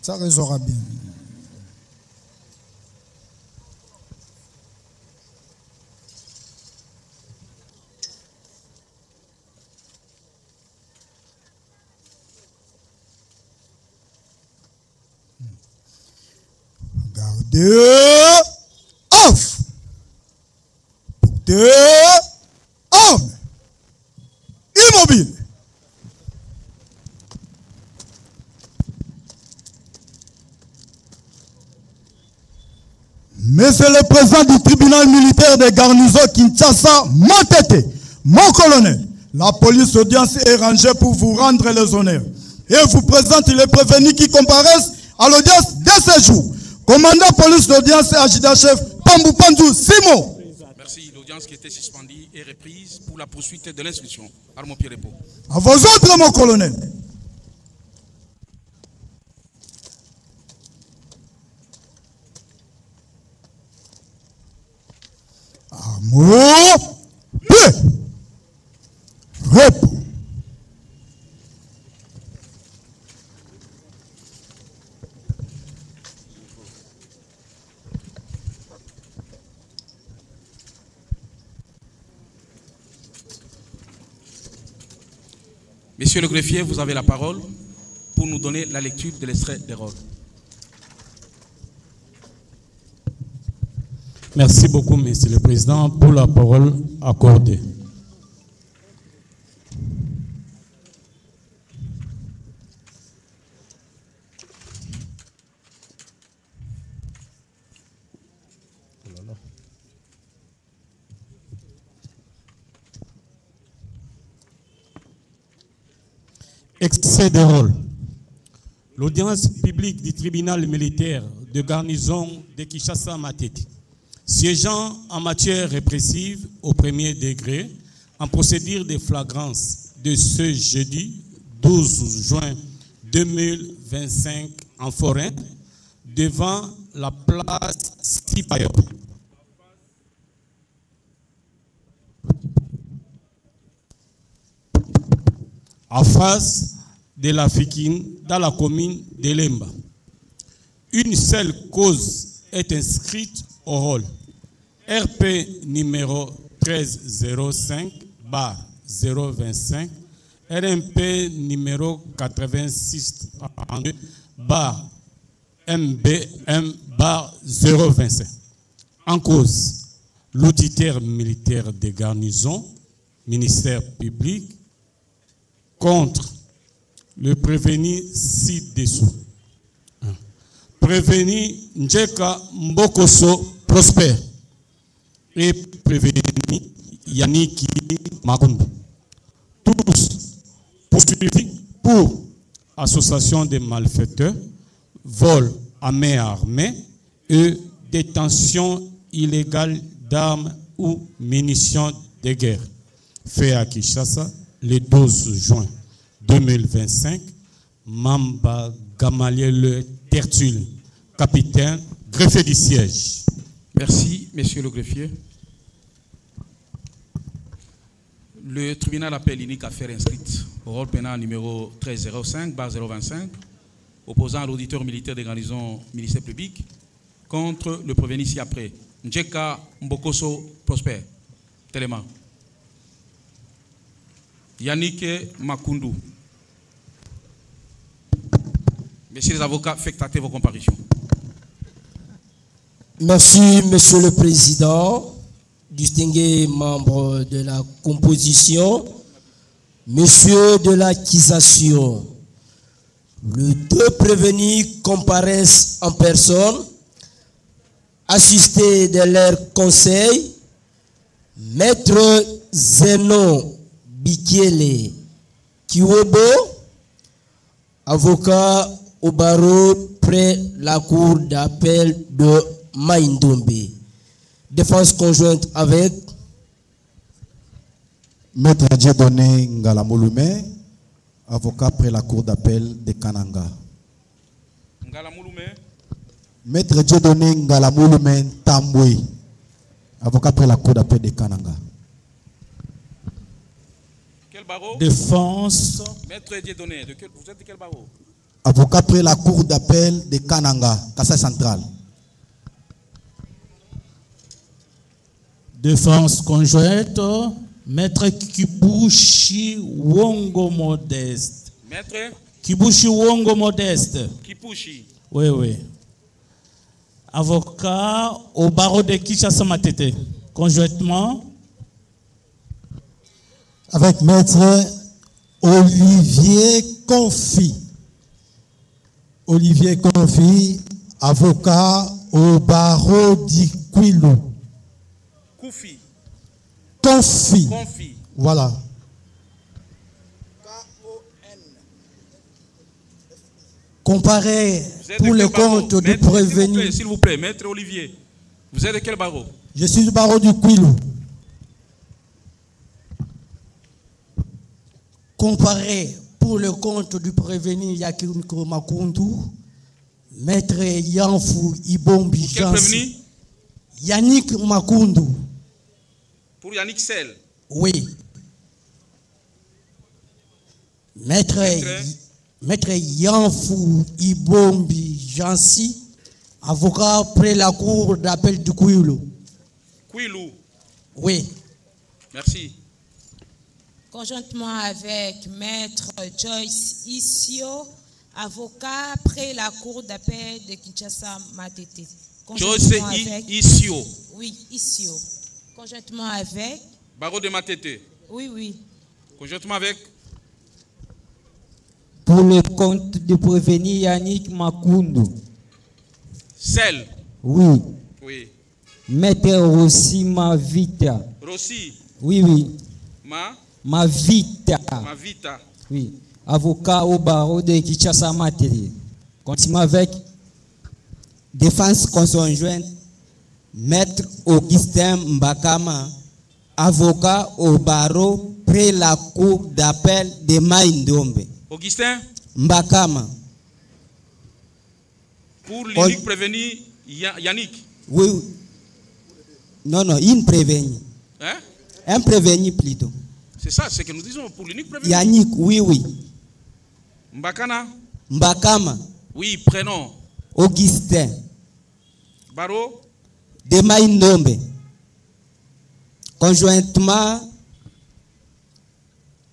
Ça résoudra bien. Gardez off. Portez armes. Immobile. Monsieur le président du tribunal militaire de garnison Kinshasa, mon tété, mon colonel, la police audience est rangée pour vous rendre les honneurs et vous présente les prévenus qui comparaissent à l'audience de ce jour. Commandant police d'audience et adjudant-chef Pambou Pandou Simon. Merci. L'audience qui était suspendue est reprise pour la poursuite de l'instruction. Armand Pierre-Repos. À vos ordres, mon colonel. Amour, paix, repos. Monsieur le greffier, vous avez la parole pour nous donner la lecture de l'extrait des rôles. Merci beaucoup, Monsieur le Président, pour la parole accordée. Excès de rôle. L'audience publique du tribunal militaire de garnison de Kinshasa-Matete, siégeant en matière répressive au premier degré, en procédure de flagrance de ce jeudi 12 juin 2025 en forêt, devant la place Sipayo. En face de la Fikine, dans la commune de Lemba. Une seule cause est inscrite au rôle. RP numéro 1305/025, RMP numéro 86/MBM/025. En cause, l'auditeur militaire de garnison, ministère public, contre le prévenu ci-dessous. Prévenu Njeka Mbokoso Prosper et prévenu Yaniki Makundu. Tous poursuivis pour association de malfaiteurs, vol à main armée et détention illégale d'armes ou munitions de guerre. Fait à Kinshasa le 12 juin 2025, Mamba Gamaliel Tertulle, capitaine, greffier du siège. Merci, monsieur le greffier. Le tribunal appelle unique affaire inscrite au rôle pénal numéro 1305/025, opposant à l'auditeur militaire des garnisons ministère public contre le prévenu ci-après, Njeka Mbokoso Prosper, Téléma. Yannick Makundu. Messieurs les avocats, faites acter vos comparutions. Merci, Monsieur le Président, distingués membres de la composition, Messieurs de l'accusation. Les deux prévenus comparaissent en personne, assistés de leur conseil, Maître Zeno Bikiele Kiwobo, avocat au barreau près la cour d'appel de Maïndombe. Défense conjointe avec Maître Dieudonné Ngalamouloumé, avocat près la cour d'appel de Kananga. Ngalamouloumé. Maître Dieudonné Ngalamouloumé Tamboué, avocat près la cour d'appel de Kananga. Quel barreau? Défense. Maître Dieudonné, vous êtes de quel barreau? Avocat près la cour d'appel de Kananga, Kassai Central. Défense conjointe, Maître Kibushi Wongo Modeste. Maître Kibushi Wongo Modeste. Kipushi. Oui, oui. Avocat au barreau de Kinshasa Matete. Conjointement. Avec Maître Olivier Confi. Olivier Confi, avocat au barreau d'Iquilu. Koufi. Confi. Confi. Voilà. Comparé pour le compte du prévenu. S'il vous plaît, Maître Olivier. Vous êtes de quel barreau? Je suis du barreau du Kwilu. Comparé pour le compte du prévenu Yakinko Makundu, Maître Yanfou Ibombi Quel prévenu? Yannick Makundu. Pour Yannick Sel. Oui. Maître Yanfou Ibombi Jansi, avocat près la cour d'appel du Kwilu. Kwilu. Oui. Merci. Conjointement avec Maître Joyce Issio, avocat près la cour d'appel de Kinshasa Matete. Joyce Issio. Oui, Issio. Conjointement avec. Barreau de Matete. Oui, oui. Conjointement avec. Pour le compte du prévenu Yannick Makundu. Sel. Oui. Oui. Maître Rossi Mavita. Rossi. Oui, oui. Mavita. Oui. Avocat au barreau de Kinshasa Matete. Continue avec défense conjointe. Maître Augustin Mbakama, avocat au barreau près la cour d'appel de Maïndombe. Augustin Mbakama. Pour l'unique prévenu Yannick. Oui. Non, une prévenu. Hein? Un prévenu plutôt. C'est ça, c'est ce que nous disons pour l'unique prévenu. Yannick, oui, oui. Mbakama. Oui, prénom. Augustin. Barreau. De Maïndombe. Conjointement.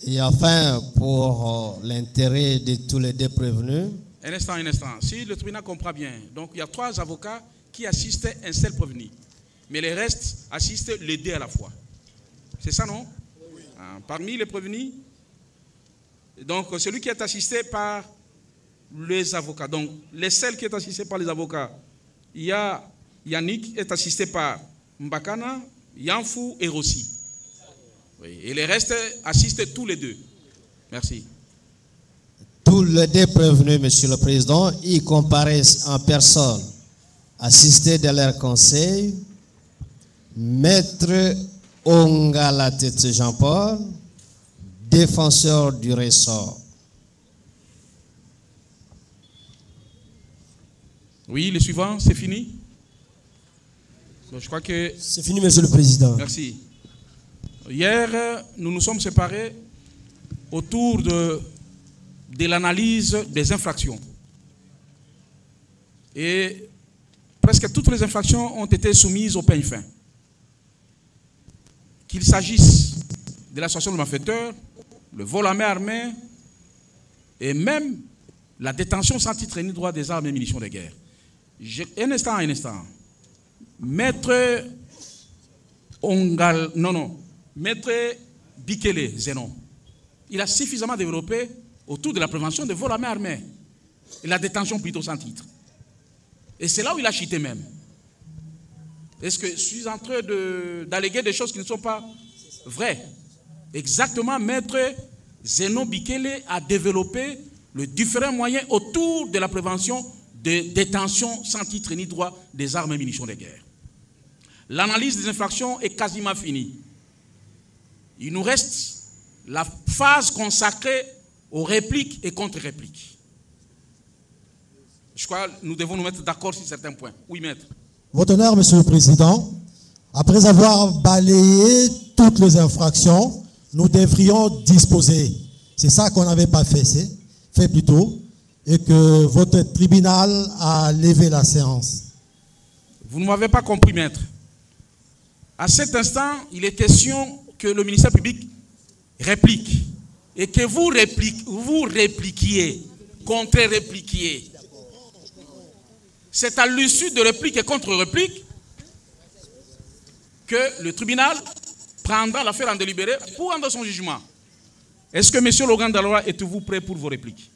Et enfin, pour l'intérêt de tous les deux prévenus. Un instant. Si le tribunal comprend bien, donc il y a 3 avocats qui assistent un seul prévenu. Mais les restes assistent les 2 à la fois. C'est ça, non? Oui. Parmi les prévenus, donc celui qui est assisté par les avocats. Donc, les seuls qui est assisté par les avocats, il y a Yannick est assisté par Mbakana, Yanfou et Rossi. Oui. Et les restes assistent tous les 2. Merci. Tous les 2 prévenus, Monsieur le Président, ils comparaissent en personne, assistés de leur conseil, Maître Ongalatete Jean-Paul, défenseur du ressort. Oui, le suivant, c'est fini? Je crois que... C'est fini, Monsieur le Président. Merci. Hier, nous nous sommes séparés autour de l'analyse des infractions. Et presque toutes les infractions ont été soumises au peigne fin. Qu'il s'agisse de l'association de malfaiteurs, le vol à main armée et même la détention sans titre ni droit des armes et munitions de guerre. Un instant. Maître Maître Bikele Zénon, il a suffisamment développé autour de la prévention de vol à main armée et la détention plutôt sans titre. Et c'est là où il a chuté même. Est-ce que je suis en train d'alléguer des choses qui ne sont pas vraies? Exactement, Maître Zénon Bikele a développé les différents moyens autour de la prévention de détention sans titre ni droit des armes et munitions de guerre. L'analyse des infractions est quasiment finie. Il nous reste la phase consacrée aux répliques et contre-répliques. Je crois que nous devons nous mettre d'accord sur certains points. Oui, maître. Votre honneur, Monsieur le Président, après avoir balayé toutes les infractions, nous devrions disposer. C'est ça qu'on n'avait pas fait, fait plutôt. et que votre tribunal a levé la séance. Vous ne m'avez pas compris, maître. À cet instant, il est question que le ministère public réplique et que vous répliquiez, contre-répliquiez. C'est à l'issue de réplique et contre-réplique que le tribunal prendra l'affaire en délibéré pour rendre son jugement. Est-ce que M. Logan Daloa êtes-vous prêt pour vos répliques?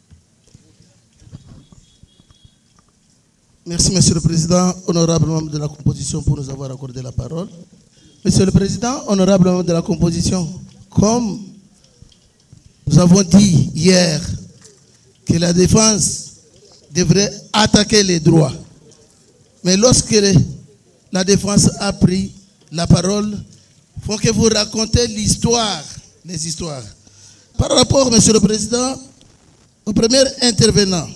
Merci, Monsieur le Président, honorable membre de la composition, pour nous avoir accordé la parole. Monsieur le Président, honorable membre de la composition, comme nous avons dit hier que la défense devrait attaquer les droits, mais lorsque la défense a pris la parole, il faut que vous racontez l'histoire, les histoires. Par rapport, Monsieur le Président, au premier intervenant,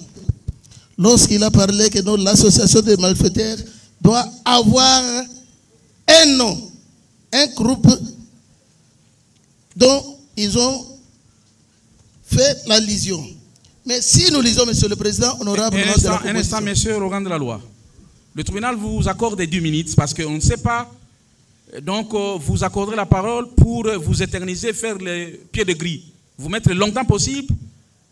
lorsqu'il a parlé que l'association des malfaiteurs doit avoir un nom, un groupe dont ils ont fait la liaison. Mais si nous lisons, Monsieur le Président, honorable... Un instant, Monsieur Logan de la loi. Le tribunal vous accorde 10 minutes parce qu'on ne sait pas. Donc, vous accorderez la parole pour vous éterniser, faire les pieds de grille. Vous mettre le longtemps possible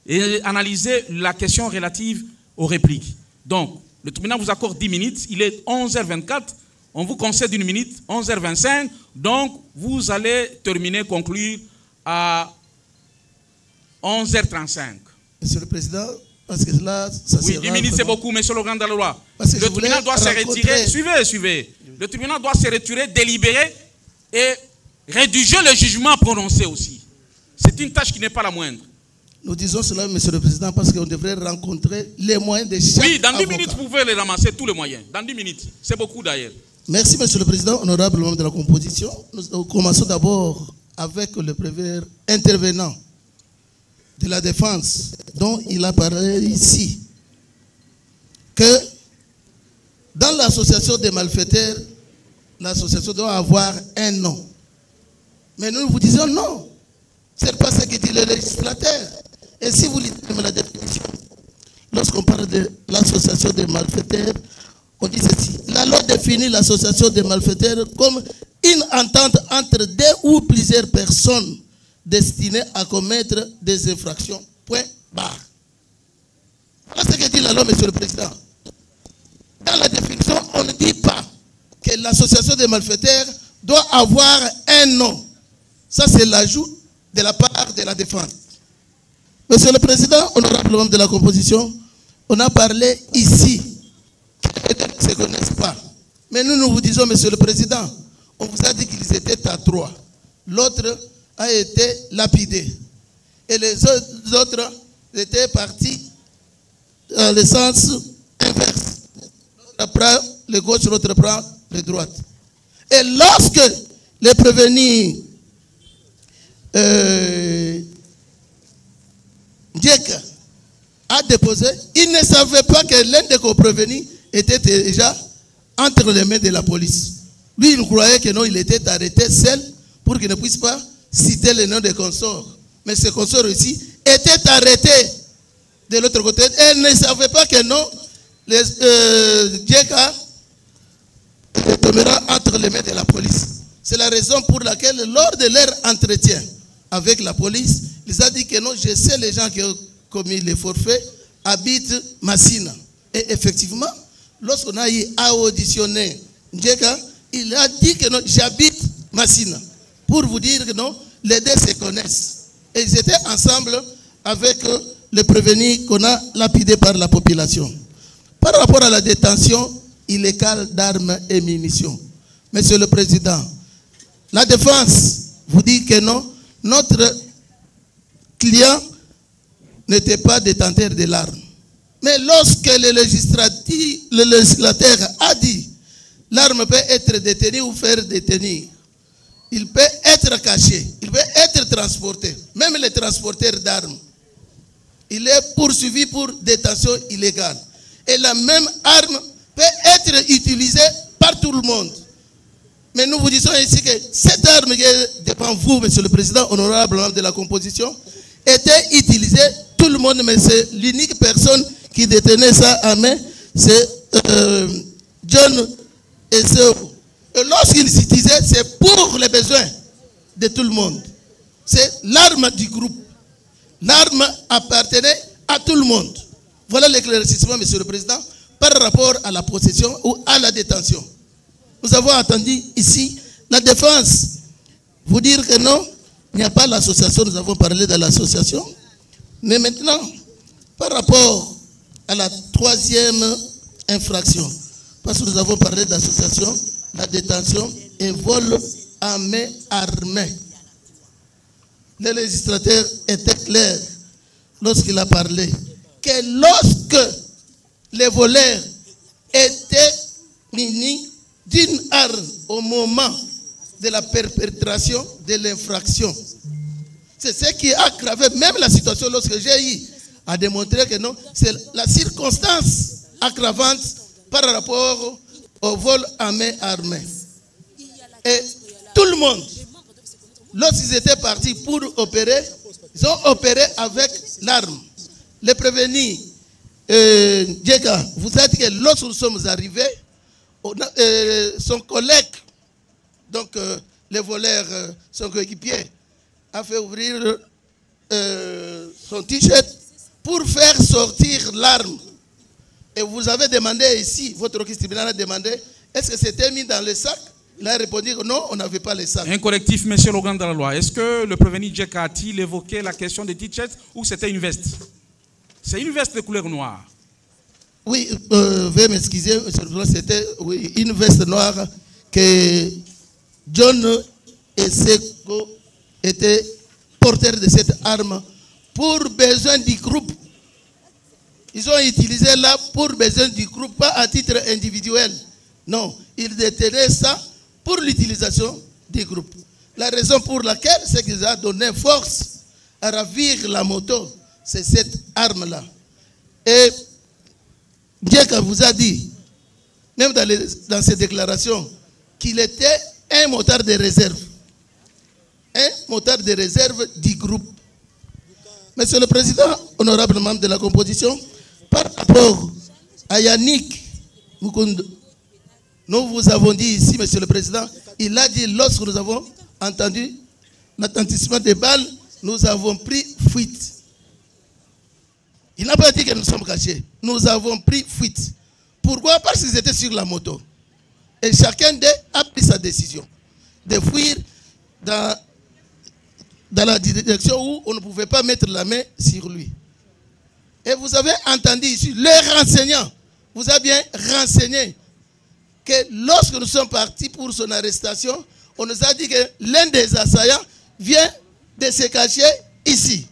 et analyser la question relative aux répliques. Donc, le tribunal vous accorde 10 minutes. Il est 11h24. On vous concède 1 minute, 11h25. Donc, vous allez terminer, conclure à 11h35. Monsieur le Président, parce que là, ça oui, 10 minutes, c'est beaucoup, Monsieur Logan de la loi. Le tribunal doit se retirer. Suivez. Le tribunal doit se retirer, délibérer et rédiger le jugement prononcé aussi. C'est une tâche qui n'est pas la moindre. Nous disons cela, Monsieur le Président, parce qu'on devrait rencontrer les moyens de chaque Oui, dans 10 avocat. minutes, vous pouvez les ramasser, tous les moyens. Dans 10 minutes. C'est beaucoup d'ailleurs. Merci, Monsieur le Président, honorable membre de la composition. Nous commençons d'abord avec le premier intervenant de la défense, dont il a parlé ici, que dans l'association des malfaiteurs, l'association doit avoir un nom. Mais nous vous disons non. Ce n'est pas ce que dit le législateur. Et si vous lisez la définition, lorsqu'on parle de l'association des malfaiteurs, on dit ceci. La loi définit l'association des malfaiteurs comme une entente entre deux ou plusieurs personnes destinées à commettre des infractions. Point barre. Voilà ce que dit la loi, Monsieur le Président. Dans la définition, on ne dit pas que l'association des malfaiteurs doit avoir un nom. Ça, c'est l'ajout de la part de la défense. Monsieur le Président, honorable membre de la composition, on a parlé ici qu'ils ne se connaissent pas. Mais nous vous disons, Monsieur le Président, on vous a dit qu'ils étaient à 3. L'autre a été lapidé. Et les autres étaient partis dans le sens inverse. L'autre prend le gauche, l'autre prend le droite. Et lorsque les prévenus Djeka a déposé, il ne savait pas que l'un des co-prévenus était déjà entre les mains de la police. Lui, il croyait que non, il était arrêté seul pour qu'il ne puisse pas citer le nom des consorts. Mais ces consorts ici étaient arrêtés de l'autre côté. Et il ne savait pas que non, Djeka tombera entre les mains de la police. C'est la raison pour laquelle, lors de leur entretien avec la police, ils ont dit que non, je sais les gens qui ont commis les forfaits habitent Massina. Et effectivement, lorsqu'on a eu à auditionner Djeka, il a dit que non, j'habite Massina. Pour vous dire que non, les deux se connaissent. Et ils étaient ensemble avec les prévenus qu'on a lapidés par la population. Par rapport à la détention illégale d'armes et munitions, Monsieur le Président, la défense vous dit que non, notre client n'était pas détenteur de l'arme. Mais lorsque le législateur a dit l'arme peut être détenue ou faire détenir, il peut être caché, il peut être transporté. Même les transporteurs d'armes, il est poursuivi pour détention illégale. Et la même arme peut être utilisée par tout le monde. Mais nous vous disons ici que cette arme qui est devant vous, Monsieur le Président, honorable membre de la composition, était utilisé, tout le monde, mais c'est l'unique personne qui détenait ça en main, c'est John Esau. Et lorsqu'il l'utilisait, c'est pour les besoins de tout le monde. C'est l'arme du groupe. L'arme appartenait à tout le monde. Voilà l'éclaircissement, Monsieur le Président, par rapport à la possession ou à la détention. Nous avons entendu ici la défense vous dire que non, il n'y a pas l'association, nous avons parlé de l'association. Mais maintenant, par rapport à la troisième infraction, parce que nous avons parlé d'association, la détention et vol à main armée. Le législateur était clair lorsqu'il a parlé que lorsque les voleurs étaient munis d'une arme au moment de la perpétration de l'infraction, c'est ce qui a aggravé même la situation lorsque j'ai eu à démontrer que non, c'est la circonstance aggravante par rapport au vol à main armée. Et tout le monde, lorsqu'ils étaient partis pour opérer, ils ont opéré avec l'arme. Les prévenus, Djeka, vous savez que lorsque nous sommes arrivés, son collègue, donc les voleurs, son coéquipier, a fait ouvrir son t-shirt pour faire sortir l'arme. Et vous avez demandé ici, votre office tribunal a demandé, est-ce que c'était mis dans le sac? Il a répondu que non, on n'avait pas les sacs. Un correctif, monsieur l'organe de la loi. Est-ce que le prévenu Djeka a-t-il évoqué la question des t-shirts ou c'était une veste? C'est une veste de couleur noire. Oui, veuillez m'excuser, c'était une veste noire que John Eseko était porteur de cette arme pour besoin du groupe. Ils ont utilisé là pour besoin du groupe, pas à titre individuel. Non, ils détenaient ça pour l'utilisation du groupe. La raison pour laquelle c'est qu'ils ont donné force à ravir la moto, c'est cette arme-là. Et bien qu'on vous a dit, même dans ses déclarations, qu'il était un motard de réserve. Un motard de réserve du groupe. Monsieur le Président, honorable membre de la composition, par rapport à Yannick Mukundu, nous vous avons dit ici, Monsieur le Président, il a dit lorsque nous avons entendu l'attentissement des balles, nous avons pris fuite. Il n'a pas dit que nous sommes cachés. Nous avons pris fuite. Pourquoi? Parce qu'ils étaient sur la moto. Et chacun d'eux a pris sa décision de fuir dans la direction où on ne pouvait pas mettre la main sur lui. Et vous avez entendu ici, le renseignant vous a bien renseigné que lorsque nous sommes partis pour son arrestation, on nous a dit que l'un des assaillants vient de se cacher ici.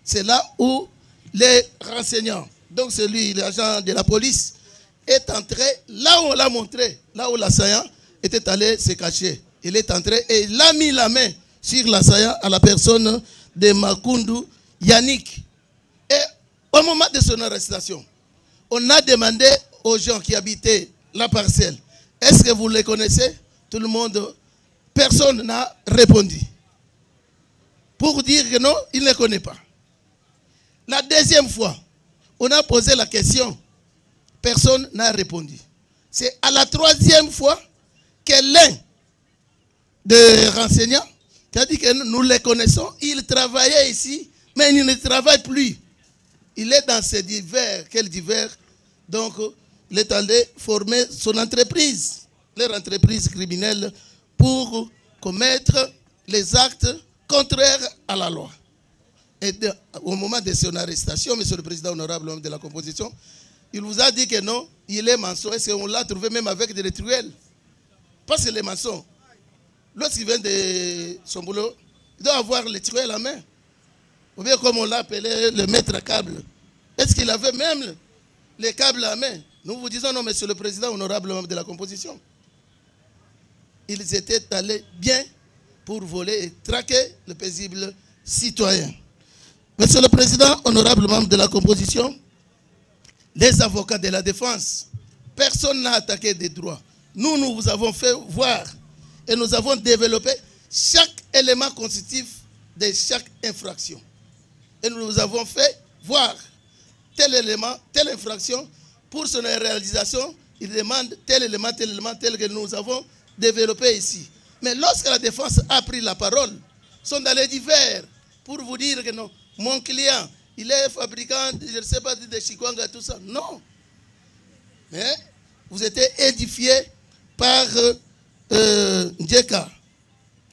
C'est là où les renseignants, donc celui, l'agent de la police, est entré, là où on l'a montré, là où l'assaillant était allé se cacher. Il est entré et il a mis la main sur l'assaillant à la personne de Makundu Yannick. Et au moment de son arrestation, on a demandé aux gens qui habitaient la parcelle, est-ce que vous les connaissez? Tout le monde, personne n'a répondu. Pour dire que non, il ne les connaît pas. La deuxième fois, on a posé la question, personne n'a répondu. C'est à la troisième fois que l'un des renseignants qui a dit que nous les connaissons, il travaillait ici, mais il ne travaille plus. Il est dans ces divers, quels divers? Donc, il est allé former son entreprise, leur entreprise criminelle, pour commettre les actes contraires à la loi. Et au moment de son arrestation, Monsieur le Président honorable homme de la composition, il vous a dit que non, il est maçon. Est-ce qu'on l'a trouvé même avec des rituels? Parce que les maçons, lorsqu'il vient de son boulot, il doit avoir les rituels à main. Ou bien comme on l'a appelé le maître à câble. Est-ce qu'il avait même les câbles à main? Nous vous disons non, Monsieur le Président honorable membre de la composition. Ils étaient allés bien pour voler et traquer le paisible citoyen. Monsieur le Président honorable membre de la composition, les avocats de la défense, personne n'a attaqué des droits. Nous vous avons fait voir et nous avons développé chaque élément constitutif de chaque infraction. et nous avons fait voir tel élément, telle infraction. Pour son réalisation, il demande tel élément tel que nous avons développé ici. Mais lorsque la défense a pris la parole, sont dans les divers pour vous dire que non, mon client, il est fabricant, je ne sais pas, de Chikwanga, tout ça. Non. Mais vous êtes édifié par Ndjeka.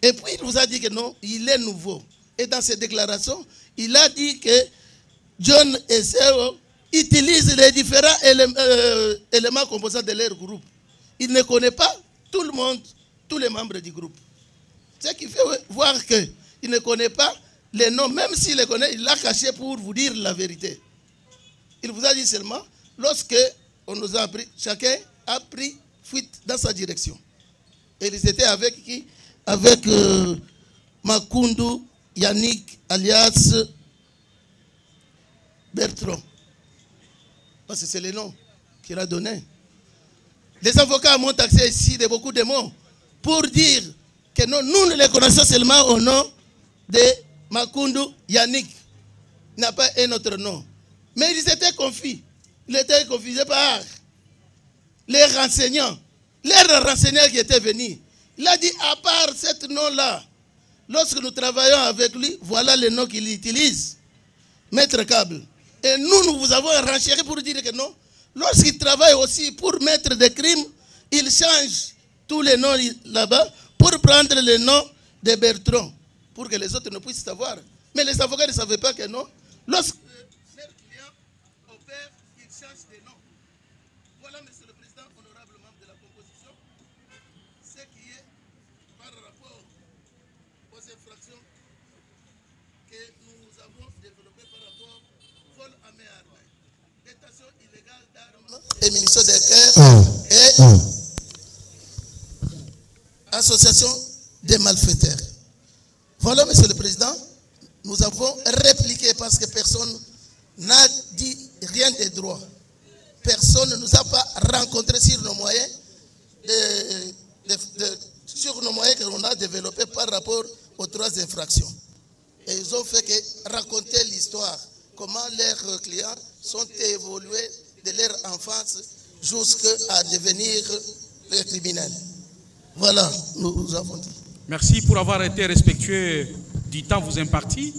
Et puis il vous a dit que non, il est nouveau. Et dans ses déclarations, il a dit que John et Seo utilisent les différents éléments composants de leur groupe. Il ne connaît pas tout le monde, tous les membres du groupe. Ce qui fait voir qu'il ne connaît pas les noms, même s'il les connaît, il l'a caché pour vous dire la vérité. Il vous a dit seulement, lorsque on nous a appris, chacun a pris fuite dans sa direction. Et ils étaient avec qui? Avec Makundu Yannick alias Bertrand. Parce que c'est le nom qu'il a donné. Les avocats m'ont taxé ici de beaucoup de mots pour dire que non, nous ne les connaissons seulement au nom de Makundu Yannick. Il n'a pas un autre nom. Mais ils étaient confus. Ils étaient confusés par les renseignants. Les renseignants qui étaient venus. Il a dit, à part ce nom-là, lorsque nous travaillons avec lui, voilà le nom qu'il utilise. Maître Câble. Et nous vous avons renchéri pour dire que non. Lorsqu'il travaille aussi pour mettre des crimes, il change tous les noms là-bas pour prendre le nom de Bertrand, pour que les autres ne puissent savoir. Mais les avocats ne savaient pas que non. Lorsque leurs clients opèrent, ils changent de nom. Voilà, monsieur le président, honorable membre de la composition, ce qui est par rapport aux infractions que nous avons développées par rapport au vol à main armée, détention illégale d'armes et munitions de guerre et association des malfaiteurs. Voilà, monsieur le président, nous avons répliqué parce que personne n'a dit rien de droit. Personne ne nous a pas rencontrés sur nos moyens, sur nos moyens que l'on a développés par rapport aux 3 infractions. Et ils ont fait que raconter l'histoire, comment leurs clients sont évolués de leur enfance jusqu'à devenir des criminels. Voilà, nous avons dit. Merci pour avoir été respectueux du temps vous imparti,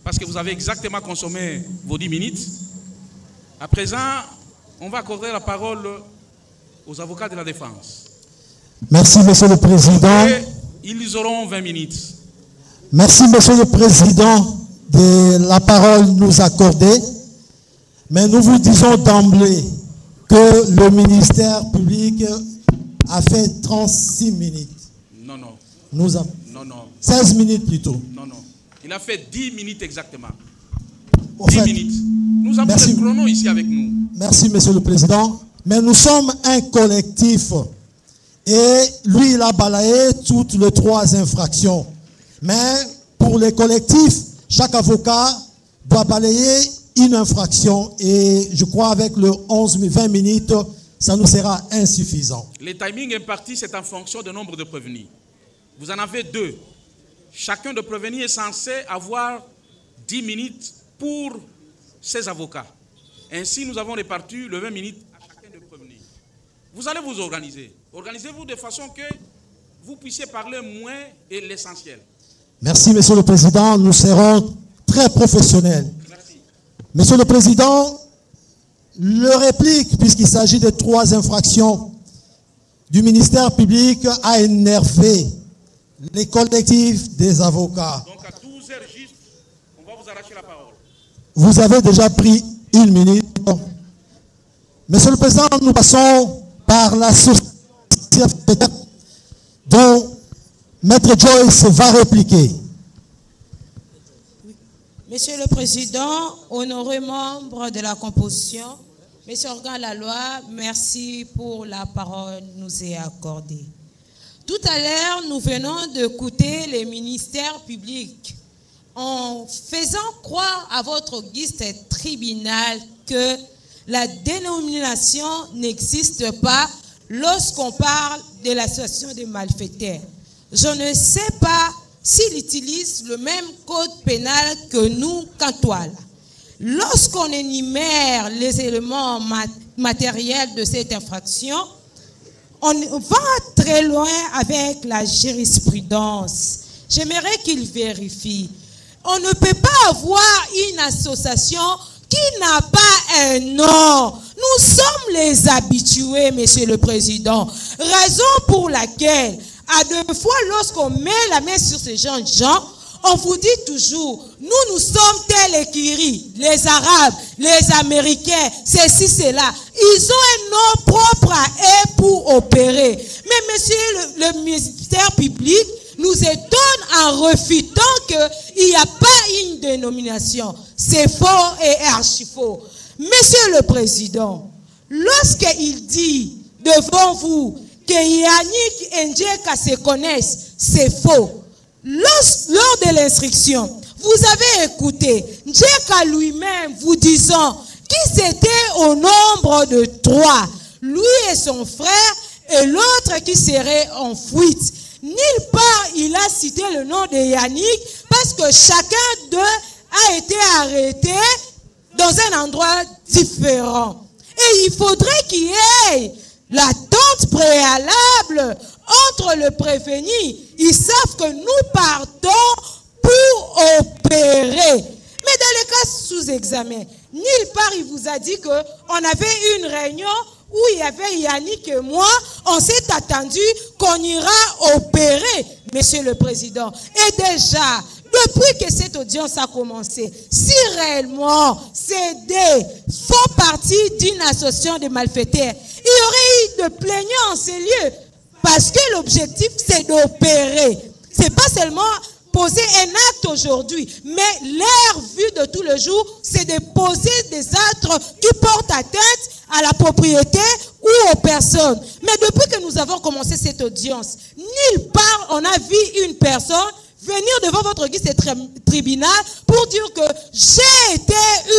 parce que vous avez exactement consommé vos 10 minutes. À présent, on va accorder la parole aux avocats de la défense. Merci, monsieur le président. Et ils auront 20 minutes. Merci, monsieur le président, de la parole nous accorder. Mais nous vous disons d'emblée que le ministère public a fait 36 minutes. Non, non. Nous avons non, non. 16 minutes plutôt. Non, non. Il a fait 10 minutes exactement. En 10 fait, minutes. Nous avons le chrono ici avec nous. Merci, monsieur le président. Mais nous sommes un collectif. Et lui, il a balayé toutes les 3 infractions. Mais pour les collectifs, chaque avocat doit balayer une infraction. Et je crois avec le 20 minutes, ça nous sera insuffisant. Le timing imparti, c'est en fonction du nombre de prévenus. Vous en avez 2. Chacun de prévenus est censé avoir 10 minutes pour ses avocats. Ainsi, nous avons réparti le 20 minutes à chacun de prévenus. Vous allez vous organiser. Organisez-vous de façon que vous puissiez parler moins et l'essentiel. Merci, monsieur le président. Nous serons très professionnels. Merci. Monsieur le président, le réplique, puisqu'il s'agit de 3 infractions du ministère public, a énervé les collectifs des avocats. Donc à 12h juste, on va vous arracher la parole. Vous avez déjà pris 1 minute. Monsieur le président, nous passons par la société dont Maître Joyce va répliquer. Monsieur le Président, honorés membres de la composition, Monsieur Organ Laloy, merci pour la parole nous est accordée. Tout à l'heure, nous venons d'écouter les ministères publics en faisant croire à votre guiste tribunal que la dénomination n'existe pas lorsqu'on parle de l'association des malfaiteurs. Je ne sais pas s'il utilise le même code pénal que nous, Kantoala. Lorsqu'on énumère les éléments matériels de cette infraction, on va très loin avec la jurisprudence. J'aimerais qu'il vérifie. On ne peut pas avoir une association qui n'a pas un nom. Nous sommes les habitués, Monsieur le Président. Raison pour laquelle, à deux fois, lorsqu'on met la main sur ces gens, on vous dit toujours, nous sommes tels et Kiri, les Arabes, les Américains, ceci, cela. Ils ont un nom propre à eux pour opérer. Mais monsieur le ministère public nous étonne en refutant qu'il n'y a pas une dénomination. C'est faux et archi faux. Monsieur le Président, lorsqu'il dit devant vous que Yannick Ndjeka se connaissent, c'est faux. Lors de l'instruction, vous avez écouté Ndjeka lui-même vous disant qu'ils étaient au nombre de 3, lui et son frère, et l'autre qui serait en fuite. Nulle part il a cité le nom de Yannick parce que chacun d'eux a été arrêté dans un endroit différent. Et il faudrait qu'il y ait l'attente préalable entre le prévenu. Ils savent que nous partons pour opérer. Mais dans les cas sous examen, nulle part il vous a dit qu'on avait une réunion où il y avait Yannick et moi, on s'est attendu qu'on ira opérer, Monsieur le Président. Et déjà, depuis que cette audience a commencé, si réellement ces deux font partie d'une association de malfaiteurs, il y aurait eu de plaignants en ces lieux. Parce que l'objectif, c'est d'opérer. Ce n'est pas seulement poser un acte aujourd'hui, mais leur vue de tous les jours, c'est de poser des actes qui portent atteinte à la propriété ou aux personnes. Mais depuis que nous avons commencé cette audience, nulle part on a vu une personne venir devant votre guide tribunal pour dire que j'ai été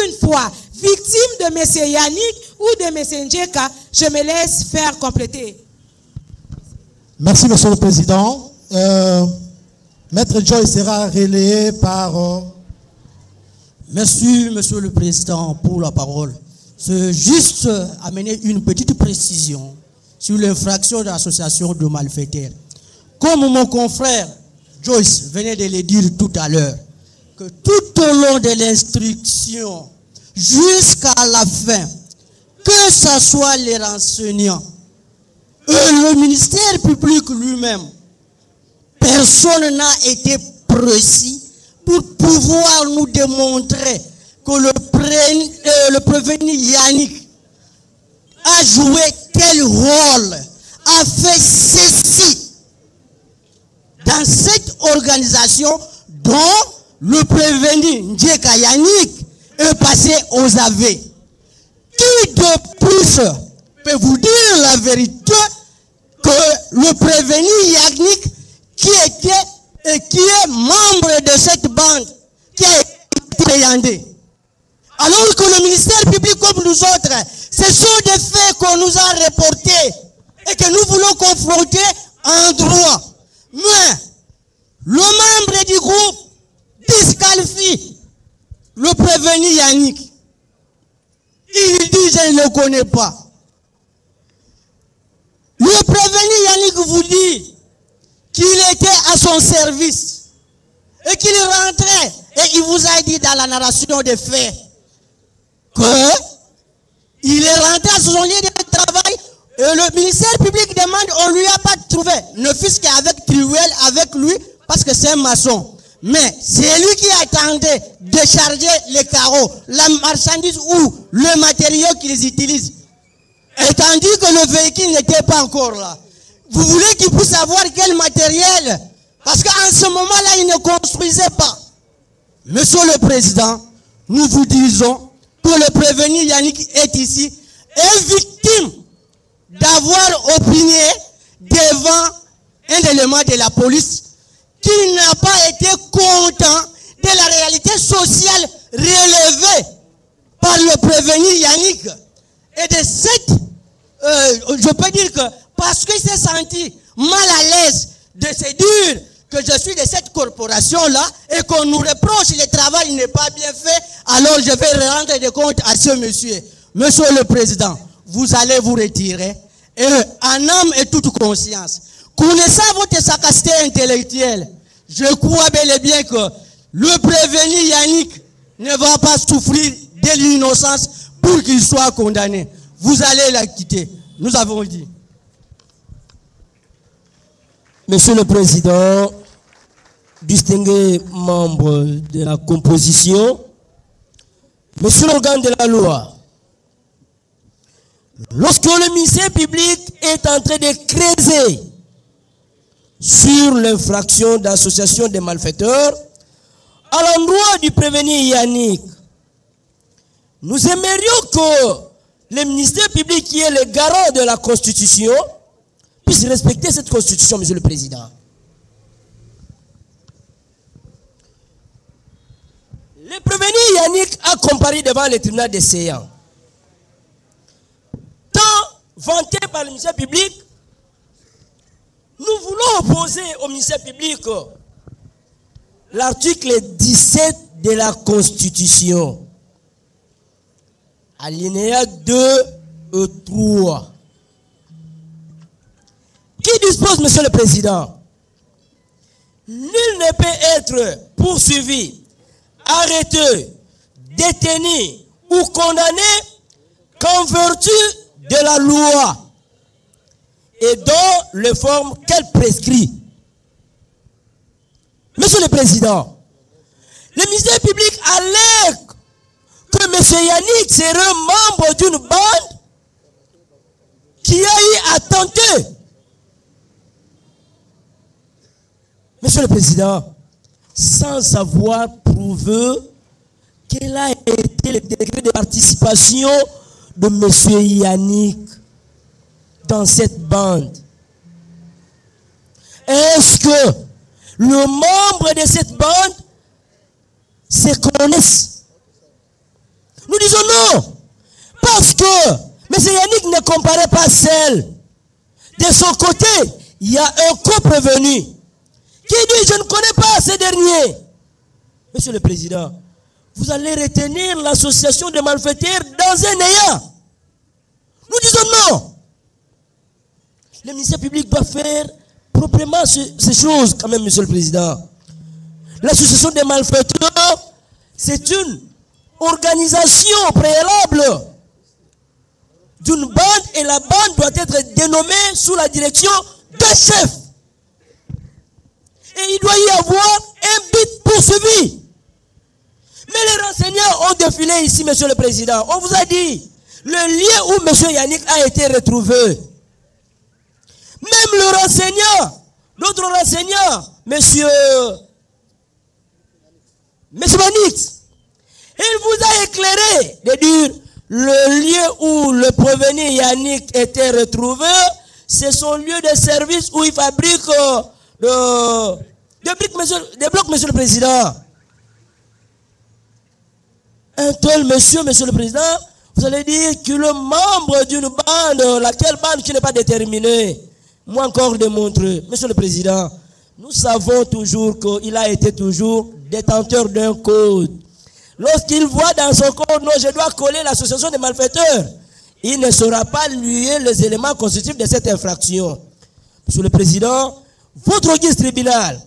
une fois victime de M. Yannick ou de M. Ndjeka. Je me laisse faire compléter. Merci, Monsieur le Président. Maître Joy sera relayé par... Merci, Monsieur le Président, pour la parole. C'est juste amener une petite précision sur l'infraction d'association de malfaiteurs. Comme mon confrère Joyce venait de le dire tout à l'heure, que tout au long de l'instruction, jusqu'à la fin, que ce soit les renseignants, et le ministère public lui-même, personne n'a été précis pour pouvoir nous démontrer que le prévenu Yannick a joué tel rôle, a fait ceci dans cette organisation dont le prévenu Ndjeka Yannick est passé aux aveux. Qui de plus peut vous dire la vérité que le prévenu Yannick qui était et qui est membre de cette bande qui a été appréhendé? Alors que le ministère public comme nous autres, ce sont des faits qu'on nous a reportés et que nous voulons confronter en droit. Mais le membre du groupe disqualifie le prévenu Yannick. Il dit je ne le connais pas. Le prévenu Yannick vous dit qu'il était à son service et qu'il rentrait et il vous a dit dans la narration des faits qu'il est rentré à son lieu de travail et le ministère public demande, on ne lui a pas trouvé, ne fût-ce qu'avec Triwell, avec lui, parce que c'est un maçon. Mais c'est lui qui attendait de charger les carreaux, la marchandise ou le matériau qu'ils utilisent. Et tandis que le véhicule n'était pas encore là. Vous voulez qu'il puisse savoir quel matériel? Parce qu'en ce moment-là, il ne construisait pas. Monsieur le Président, nous vous disons que le prévenu Yannick est ici, est victime d'avoir opiné devant un élément de la police qui n'a pas été content de la réalité sociale relevée par le prévenu Yannick. Et de cette, je peux dire que parce qu'il s'est senti mal à l'aise de se dire que je suis de cette corporation-là et qu'on nous reproche le travail n'est pas bien fait, alors je vais rendre des comptes à ce monsieur. Monsieur le Président, vous allez vous retirer et en âme et toute conscience, connaissant votre sagacité intellectuelle, je crois bel et bien que le prévenu Yannick ne va pas souffrir de l'innocence pour qu'il soit condamné. Vous allez la quitter. Nous avons dit. Monsieur le Président, distingués membres de la composition, Monsieur l'organe de la loi, lorsque le ministère public est en train de creuser sur l'infraction d'association des malfaiteurs à l'endroit du prévenu Yannick, nous aimerions que le ministère public, qui est le garant de la Constitution, puisse respecter cette Constitution, Monsieur le Président. Le prévenu Yannick a comparé devant le tribunal des séants. Tant vanté par le ministère public, nous voulons opposer au ministère public l'article 17 de la Constitution, alinéa 2 et 3, qui dispose, Monsieur le Président, nul ne peut être poursuivi, arrêté, détenu ou condamné qu'en vertu de la loi et dans les formes qu'elle prescrit. Monsieur le Président, le ministère public allègue que M. Yannick serait membre d'une bande qui a eu à tenter. Monsieur le Président, sans avoir prouvé quel a été le degré de participation de M. Yannick dans cette bande, est-ce que le membre de cette bande se connaissent? Nous disons non, parce que M. Yannick ne comparait pas seul. De son côté, il y a un co-prévenu qui dit: je ne connais pas ces derniers. Monsieur le Président, vous allez retenir l'association des malfaiteurs dans un néant. Nous disons non. Le ministère public doit faire proprement ces choses quand même, Monsieur le Président. L'association des malfaiteurs, c'est une organisation préalable d'une bande et la bande doit être dénommée sous la direction d'un chef. Et il doit y avoir un but poursuivi. Mais les renseignants ont défilé ici, Monsieur le Président. On vous a dit le lieu où M. Yannick a été retrouvé. Même le renseignant, d'autres renseignants, Monsieur Manix, il vous a éclairé de dire le lieu où le prévenu Yannick était retrouvé, c'est son lieu de service où il fabrique des blocs, Monsieur le Président. Un tel monsieur le Président, vous allez dire qu'il est membre d'une bande, laquelle bande qui n'est pas déterminée. Moi encore démontrer, Monsieur le Président, nous savons toujours qu'il a été toujours détenteur d'un code. Lorsqu'il voit dans son code, non, je dois coller l'association des malfaiteurs, il ne saura pas lier les éléments constitutifs de cette infraction. Monsieur le Président, votre guise tribunal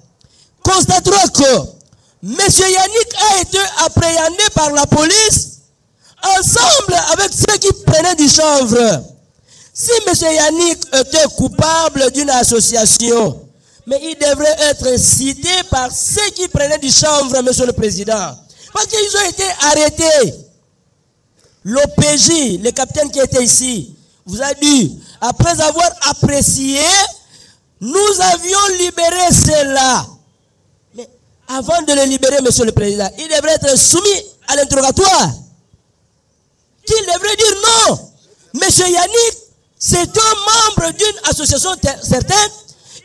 constatera que M. Yannick a été appréhendé par la police ensemble avec ceux qui prenaient du chanvre. Si M. Yannick était coupable d'une association, mais il devrait être cité par ceux qui prenaient du chanvre, Monsieur le Président. Parce qu'ils ont été arrêtés. L'OPJ, le capitaine qui était ici, vous a dit, après avoir apprécié, nous avions libéré ceux-là. Mais avant de les libérer, Monsieur le Président, il devrait être soumis à l'interrogatoire. Qu'il devrait dire non. Monsieur Yannick, c'est un membre d'une association certaine.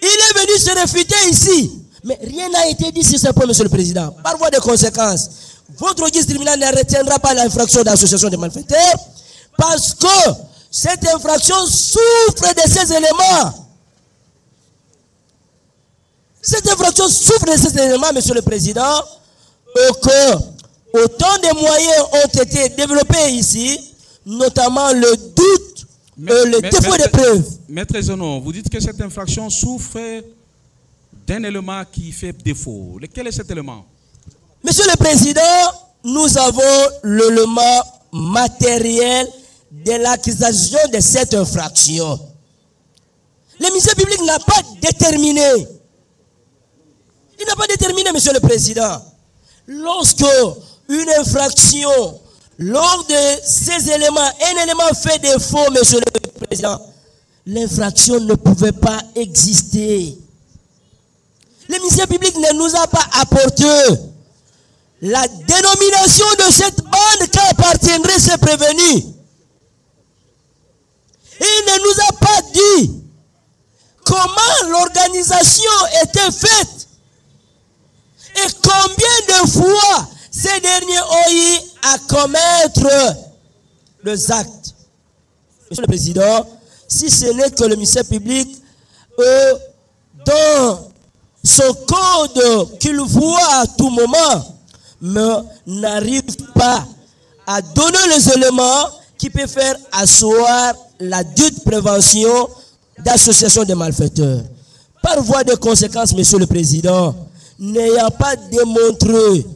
Il est venu se réfuter ici. Mais rien n'a été dit sur ce point, Monsieur le Président. Par voie de conséquence, votre guise tribunal ne retiendra pas l'infraction d'association de malfaiteurs parce que cette infraction souffre de ces éléments. Cette infraction souffre de ces éléments, Monsieur le Président, que autant de moyens ont été développés ici, notamment le doute, le défaut de preuves. Maître Zono, vous dites que cette infraction souffre d'un élément qui fait défaut. Quel est cet élément? Monsieur le Président, nous avons l'élément matériel de l'accusation de cette infraction. Le ministère public n'a pas déterminé. Il n'a pas déterminé, Monsieur le Président. Lorsque une infraction, lors de ces éléments, un élément fait défaut, Monsieur le Président, l'infraction ne pouvait pas exister. Le ministère public ne nous a pas apporté la dénomination de cette bande qu'appartiendrait ce prévenu. Il ne nous a pas dit comment l'organisation était faite et combien de fois ces derniers ont eu à commettre les actes. Monsieur le Président, si ce n'est que le ministère public, dans son code qu'il voit à tout moment, n'arrive pas à donner les éléments qui peuvent faire asseoir la dite prévention d'association de malfaiteurs. Par voie de conséquence, Monsieur le Président, n'ayant pas démontré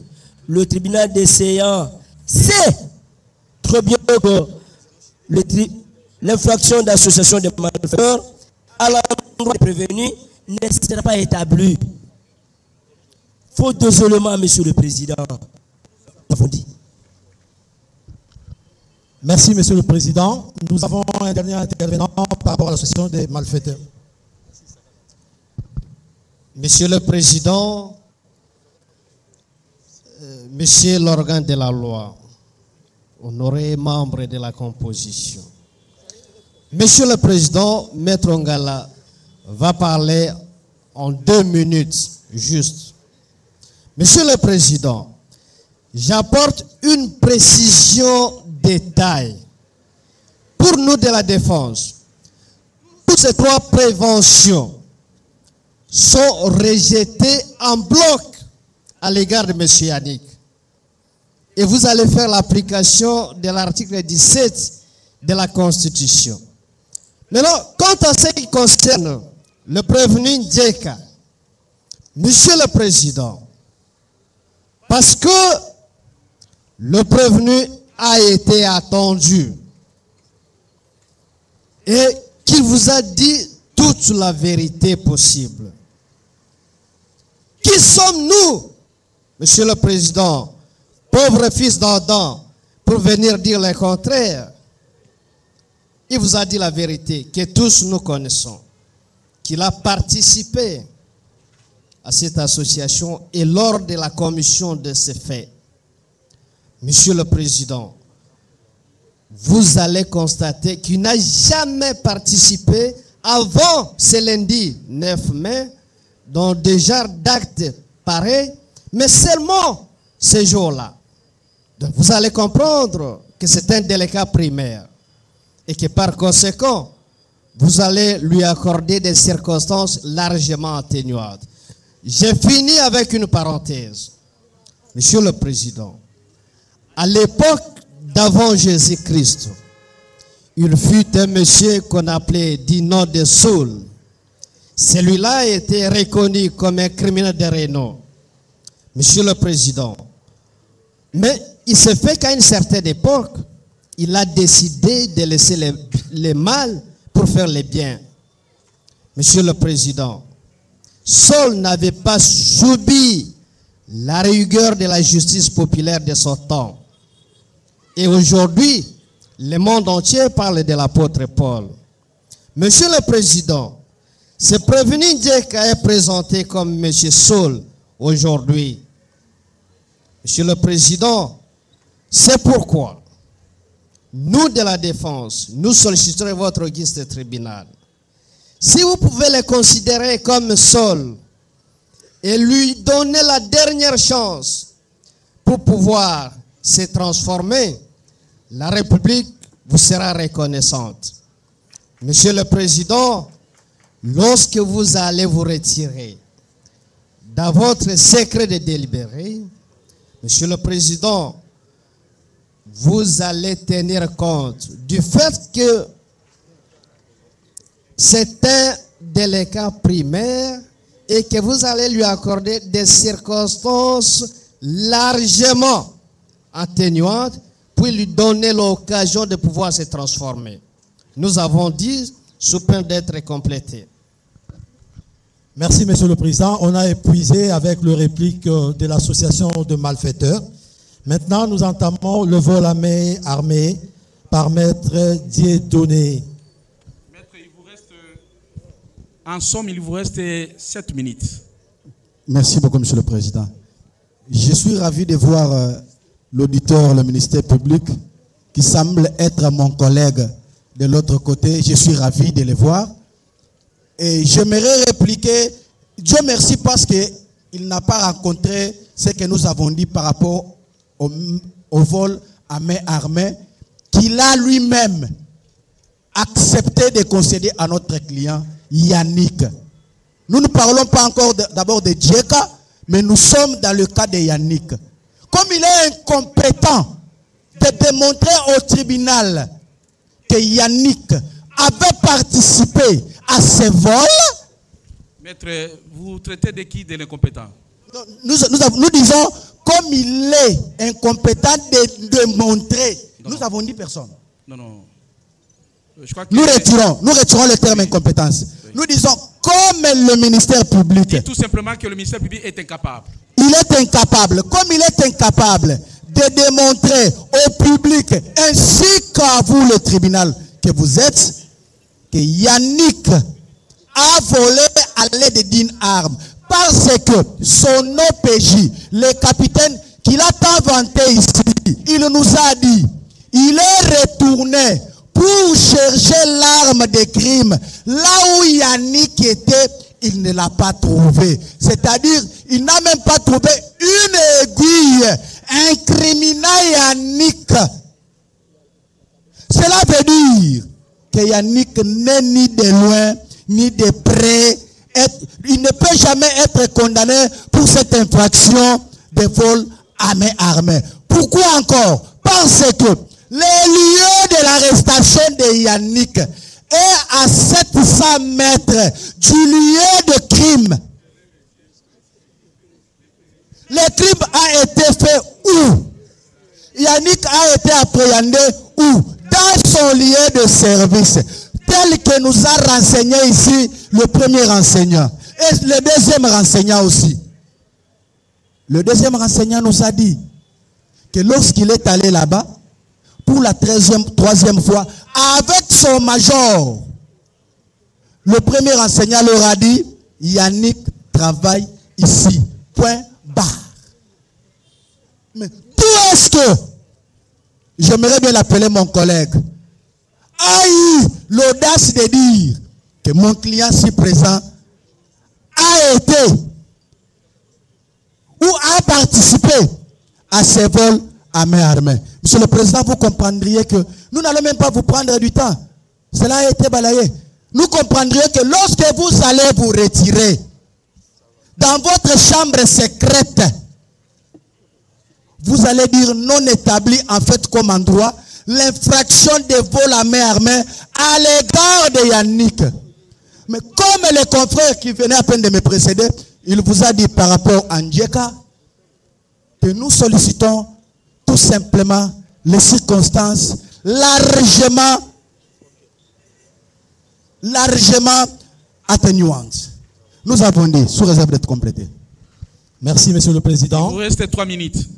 le tribunal d'essayant, c'est très bien que l'infraction d'association de malfaiteurs à l'endroit des prévenus ne sera pas établie. Faute de éléments, Monsieur le Président. Nous avons dit. Merci, Monsieur le Président. Nous avons un dernier intervenant par rapport à l'association des malfaiteurs. Monsieur le Président, Monsieur l'organe de la loi, honoré membre de la composition, Monsieur le Président, Maître Ngala va parler en 2 minutes, juste. Monsieur le Président, j'apporte une précision détail. Pour nous de la défense, toutes ces 3 préventions sont rejetées en bloc à l'égard de M. Yannick. Et vous allez faire l'application de l'article 17 de la Constitution. Maintenant, quant à ce qui concerne le prévenu Ndjeka, Monsieur le Président, parce que le prévenu a été attendu et qu'il vous a dit toute la vérité possible. Qui sommes-nous, Monsieur le Président, pauvres fils d'Adam, pour venir dire le contraire? Il vous a dit la vérité que tous nous connaissons, qu'il a participé à cette association et lors de la commission de ces faits. Monsieur le Président, vous allez constater qu'il n'a jamais participé avant ce lundi 9 mai dans des genres d'actes pareils, mais seulement ce jour-là. Donc vous allez comprendre que c'est un délicat primaire et que par conséquent, vous allez lui accorder des circonstances largement atténuantes. J'ai fini avec une parenthèse. Monsieur le Président, à l'époque d'avant Jésus-Christ, il fut un monsieur qu'on appelait du nom de Saul. Celui-là a été reconnu comme un criminel de renom. Monsieur le Président, mais il se fait qu'à une certaine époque, il a décidé de laisser les mal pour faire les biens. Monsieur le Président, Saul n'avait pas subi la rigueur de la justice populaire de son temps. Et aujourd'hui, le monde entier parle de l'apôtre Paul. Monsieur le Président, ce prévenu Ndjeka est présenté comme Monsieur Saul aujourd'hui. Monsieur le Président, c'est pourquoi nous de la défense, nous solliciterons votre auguste tribunal. Si vous pouvez le considérer comme Saul et lui donner la dernière chance pour pouvoir se transformer, la République vous sera reconnaissante. Monsieur le Président, lorsque vous allez vous retirer, dans votre secret de délibéré, Monsieur le Président, vous allez tenir compte du fait que c'est un délinquant primaire et que vous allez lui accorder des circonstances largement atténuantes pour lui donner l'occasion de pouvoir se transformer. Nous avons dit, sous peine d'être complété. Merci, Monsieur le Président. On a épuisé avec le réplique de l'association de malfaiteurs. Maintenant, nous entamons le vol à main armée par Maître Dieudonné. Maître, il vous reste, en somme, il vous reste 7 minutes. Merci beaucoup, Monsieur le Président. Je suis ravi de voir l'auditeur, le ministère public, qui semble être mon collègue de l'autre côté. Je suis ravi de le voir. Et j'aimerais répliquer, Dieu merci parce qu'il n'a pas rencontré ce que nous avons dit par rapport au vol à main armée, qu'il a lui-même accepté de concéder à notre client Yannick. Nous ne parlons pas encore d'abord de Djeka, mais nous sommes dans le cas de Yannick. Comme il est incompétent de démontrer au tribunal que Yannick avait participé à ce vol. Maître, vous traitez de qui de l'incompétent? Nous disons, comme il est incompétent de démontrer. Nous avons dit personne. Non, non. Je crois que nous retirons le terme incompétence. Oui. Nous disons, comme le ministère public. Et tout simplement que le ministère public est incapable. Il est incapable. Comme il est incapable de démontrer au public, ainsi qu'à vous, le tribunal, que vous êtes, que Yannick a volé à l'aide d'une arme. Parce que son OPJ, le capitaine qu'il a tant vanté ici, il nous a dit, il est retourné pour chercher l'arme de crime. Là où Yannick était, il ne l'a pas trouvé. C'est-à-dire, il n'a même pas trouvé une aiguille incriminant Yannick. Cela veut dire que Yannick n'est ni de loin, ni de près. Il ne peut jamais être condamné pour cette infraction de vol à main armée. Pourquoi encore? Parce que le lieu de l'arrestation de Yannick est à 700 mètres du lieu de crime. Le crime a été fait où? Yannick a été appréhendé où? Dans son lieu de service, tel que nous a renseigné ici le premier renseignant et le deuxième renseignant aussi. Le deuxième renseignant nous a dit que lorsqu'il est allé là-bas, pour la troisième fois, avec son major, le premier enseignant leur a dit, Yannick travaille ici. Point barre. Mais tout est-ce que, j'aimerais bien l'appeler mon collègue, a eu l'audace de dire que mon client si présent a été ou a participé à ces vols à main armée. Monsieur le Président, vous comprendriez que nous n'allons même pas vous prendre du temps. Cela a été balayé. Nous comprendriez que lorsque vous allez vous retirer dans votre chambre secrète, vous allez dire non établi en fait comme endroit l'infraction de vol à main armée à l'égard de Yannick. Mais comme les confrères qui venaient à peine de me précéder, il vous a dit par rapport à Ndjeka que nous sollicitons tout simplement les circonstances largement atténuantes. Nous avons dit, sous réserve d'être complété. Merci, Monsieur le Président. Il vous reste 3 minutes.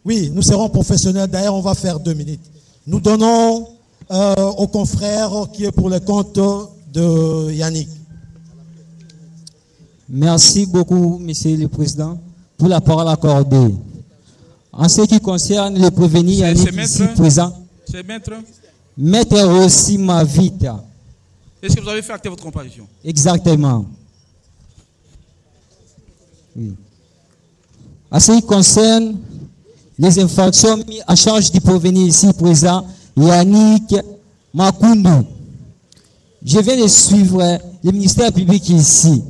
Oui, nous serons professionnels. D'ailleurs, on va faire 2 minutes. Nous donnons au confrère qui est pour le compte de Yannick. Merci beaucoup, Monsieur le Président, pour la parole accordée. En ce qui concerne le prévenu Yannick ici présent, c'est Maître Rossi Mavita. Est-ce que vous avez fait acter votre comparution? Exactement. Oui. En ce qui concerne les infractions mises à charge du prévenu ici présent, Yannick Makundu. Je viens de suivre le ministère public ici.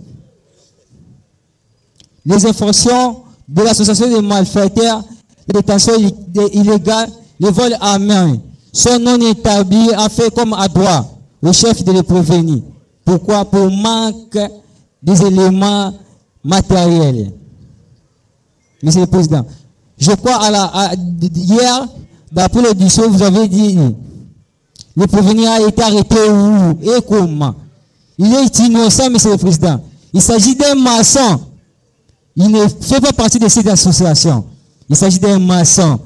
les infractions de l'association des malfaiteurs, les détentions illégales, les vols à main sont non établis à faire comme à droit au chef de les prévenir. Pourquoi? Pour manque des éléments matériels. Monsieur le Président, je crois hier, d'après l'audition, vous avez dit le prévenu a été arrêté où et comment? Il est innocent, Monsieur le Président. Il s'agit d'un maçon. Il ne fait pas partie de cette association. Il s'agit d'un maçon.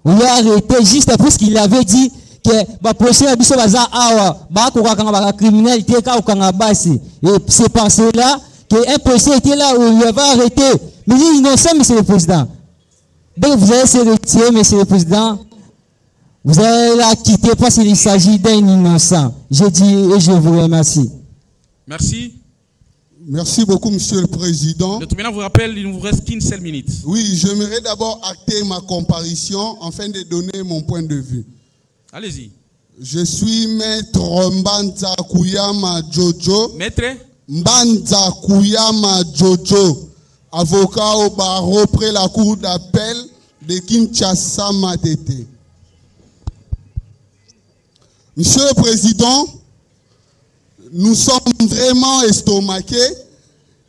On l'a arrêté juste parce qu'il avait dit que le procès a dit que criminalité et c'est par cela qu'un procès était là où il avait arrêté. Mais il est innocent, Monsieur le Président. Donc vous allez se retirer, Monsieur le Président. Vous allez la quitter parce qu'il s'agit d'un innocent. Je dis et je vous remercie. Merci. Merci beaucoup, Monsieur le Président. Le tribunal vous rappelle, il ne vous reste qu'une seule minute. Oui, j'aimerais d'abord acter ma comparution afin de donner mon point de vue. Allez-y. Je suis maître Mbanza Kouyama Jojo. Maître Mbanza Kouyama Jojo, avocat au barreau près la cour d'appel de Kinshasa Matete. Monsieur le Président, nous sommes vraiment estomaqués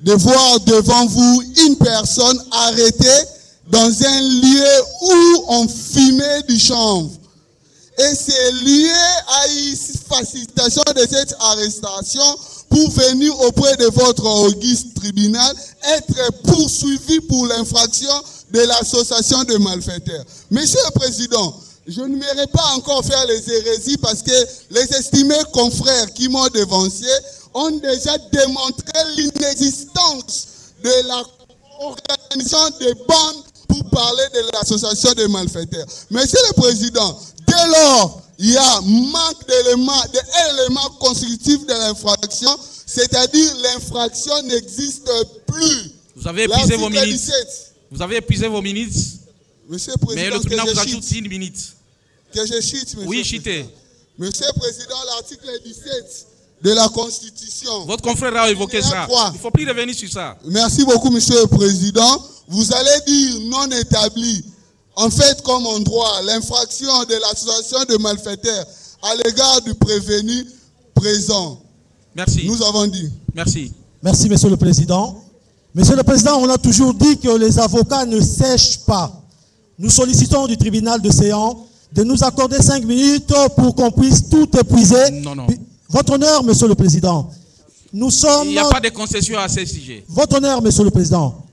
de voir devant vous une personne arrêtée dans un lieu où on fumait du chanvre. Et c'est lié à une facilitation de cette arrestation pour venir auprès de votre auguste tribunal être poursuivi pour l'infraction de l'association de malfaiteurs. Monsieur le Président, je ne m'aimerais pas encore faire les hérésies parce que les estimés confrères qui m'ont devancé ont déjà démontré l'inexistence de l'organisation des bandes pour parler de l'association des malfaiteurs. Monsieur le Président, dès lors, il y a manque d'éléments constitutifs de l'infraction, c'est-à-dire l'infraction n'existe plus. Vous avez épuisé vos minutes. Vous avez épuisé vos minutes. Monsieur le Président, mais le tribunal vous ajoute 1 minute. Que je chute, monsieur. Oui, chutez. Monsieur le Président, l'article 17 de la Constitution. Votre confrère a évoqué ça. 3. Il ne faut plus revenir sur ça. Merci beaucoup, Monsieur le Président. Vous allez dire non établi. En fait, comme en droit, l'infraction de l'association de malfaiteurs à l'égard du prévenu présent. Merci. Nous avons dit. Merci. Merci, Monsieur le Président. Monsieur le Président, on a toujours dit que les avocats ne sèchent pas. Nous sollicitons du tribunal de séance de nous accorder 5 minutes pour qu'on puisse tout épuiser. Non, non. Votre honneur, Monsieur le Président, nous sommes... Il n'y a pas de concession à ces sujets. Votre honneur, Monsieur le Président,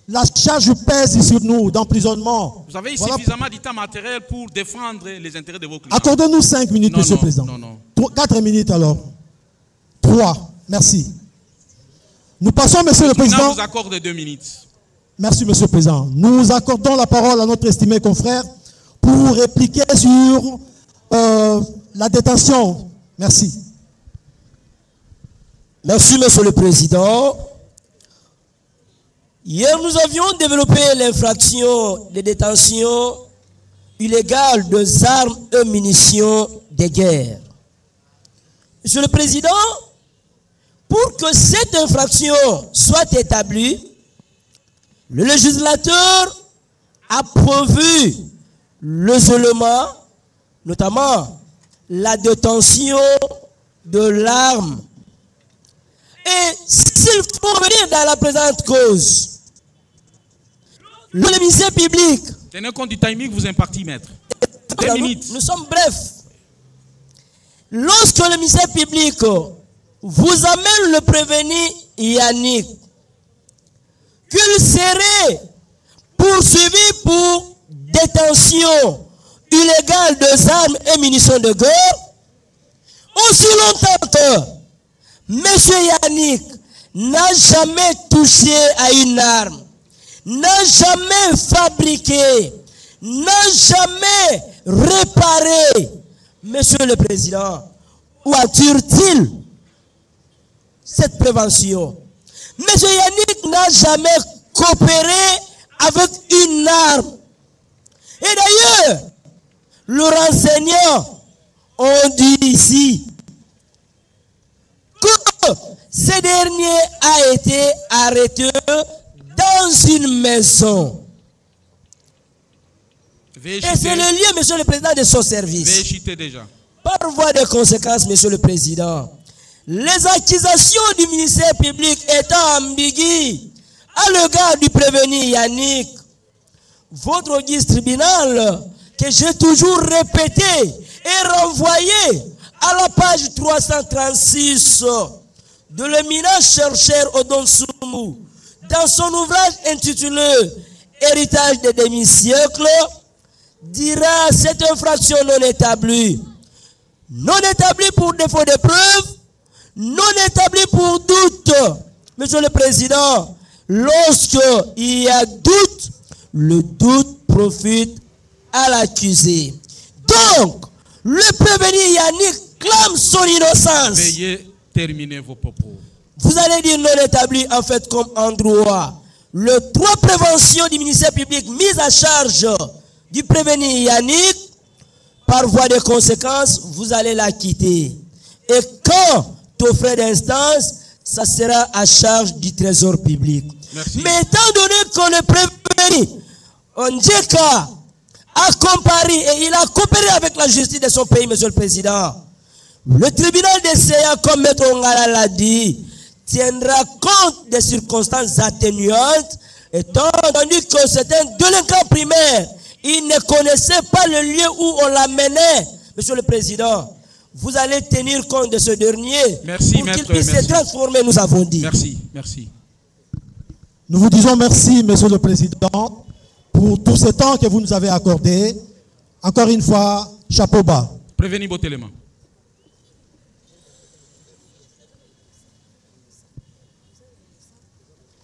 la charge pèse sur nous d'emprisonnement. Vous avez suffisamment d'état matériel pour défendre les intérêts de vos clients. Accordez-nous 5 minutes, Monsieur le Président. Non, non. 4 minutes alors. 3. Merci. Nous passons, Monsieur le Président... Je vous accorde 2 minutes. Merci, Monsieur le Président. Nous accordons la parole à notre estimé confrère pour répliquer sur la détention. Merci. Merci, Monsieur le Président. Hier, nous avions développé l'infraction de détention illégale des armes et munitions de guerre. Monsieur le Président, pour que cette infraction soit établie, le législateur a prévu les éléments, notamment la détention de l'arme. Et s'il faut revenir dans la présente cause, le ministère public... Tenez compte du timing que vous impartez, maître. 2 minutes. Nous sommes brefs. Lorsque le ministère public vous amène le prévenu Yannick, qu'il serait poursuivi pour détention illégale des armes et munitions de guerre, aussi longtemps que M. Yannick n'a jamais touché à une arme, n'a jamais fabriqué, n'a jamais réparé. Monsieur le Président, où assure-t-il cette prévention? Monsieur Yannick n'a jamais coopéré avec une arme. Et d'ailleurs, le renseignant on dit ici que ce dernier a été arrêté dans dans une maison. Et c'est le lieu, monsieur le président, de son service. Déjà. Par voie de conséquence, monsieur le président, les accusations du ministère public étant ambiguës à l'égard du prévenu Yannick, votre auguste tribunal, que j'ai toujours répété et renvoyé à la page 336 de l'éminent chercheur Odon Soumou, dans son ouvrage intitulé Héritage des demi-siècles, dira cette infraction non établie. Non établie pour défaut de preuve, non établie pour doute. Monsieur le Président, lorsqu'il y a doute, le doute profite à l'accusé. Donc, le prévenu Yannick clame son innocence. Veuillez terminer vos propos. Vous allez dire non établi en fait comme en droit. Le droit prévention du ministère public mise à charge du prévenu Yannick, par voie de conséquence, vous allez la quitter. Et quand au frais d'instance, ça sera à charge du trésor public. Merci. Mais étant donné qu'on est prévenu, Ndjeka a comparé et il a coopéré avec la justice de son pays, monsieur le président. Le tribunal de CA, comme M. Ongala l'a dit, tiendra compte des circonstances atténuantes, étant donné que c'est un délinquant primaire. Il ne connaissait pas le lieu où on l'amenait. Monsieur le Président, vous allez tenir compte de ce dernier. Merci, pour qu'il puisse se transformer, nous avons dit. Merci, merci. Nous vous disons merci, Monsieur le Président, pour tout ce temps que vous nous avez accordé. Encore une fois, chapeau bas. Prévenez vos éléments.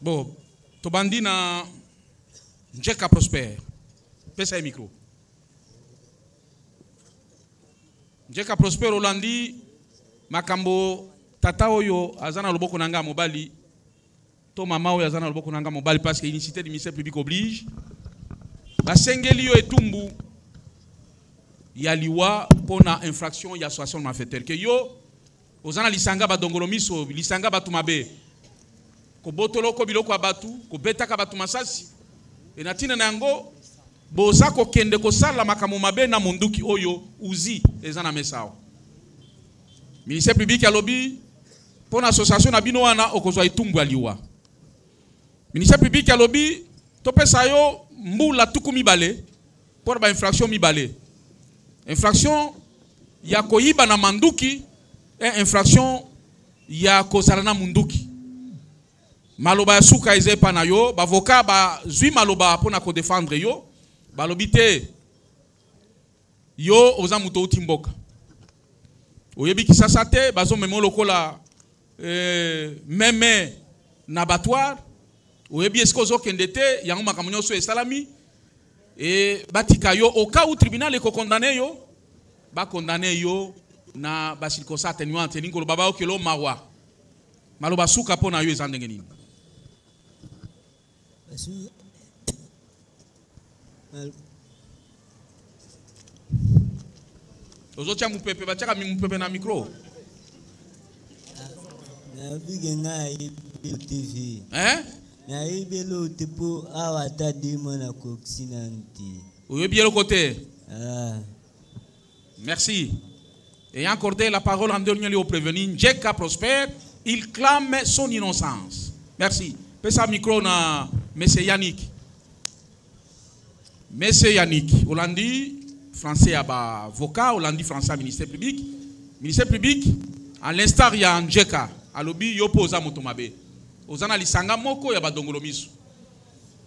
Bon, Tobandi na Ndjeka Prosper. Pesa micro. Ndjeka Prosper Olandi makambo tata oyo azana loboko nanga mobali. To mama oyo azana loboko nanga mobali parce que l'initiative du ministère public oblige. Basengeli yo etumbu ya liwa pona infraction ya association malfaiteur que yo ozana lisanga ba dongolomiso lisanga ba tumabe ko botolo ko biloko abatu ko betaka batu masasi e natina nango boza ko kende ko sala makamu mabe na munduki oyo uzi ezana mesao ministère public ya lobby pona association na bino wana okozwa itumbu aliwa ministère public ya lobby topesa yo mbula tuku mibale pour ba infraction mibale. Infraction ya koyiba na manduki et infraction ya kozalana munduki. Maloba ya suka eze pa na yo, bavoka ba zui maloba pona ko défendre yo, balobite yo oza muto utimboka. Oyebi kisasa te bazo memo lokola meme na battoir. Oyebi esko zo kendete yango makamunyo so esalami. Et batika yo au cas où tribunal est condamné yo ba condamné yo na ba circonstance atténuante ni ko baba okelo mawa maloba suka pona yo ezandenge nini ozotia mupepe bachaka mupepe na micro na bigenga TV hein na ibelo tipo awata dimo na koksinanti. Oui, bien le côté. Merci. Ayant accordé la parole en dernier lieu au prévenu, Ndjeka Prosper, il clame son innocence. Merci. Pesa micro na Monsieur Yannick. Monsieur Yannick, Hollandi, français à avocat, Hollandi français ministère public. Ministère public, à l'instar il y a Ndjeka, à l'obi yopoza motomabe. Ozana lisanga moko ya badongolo miso.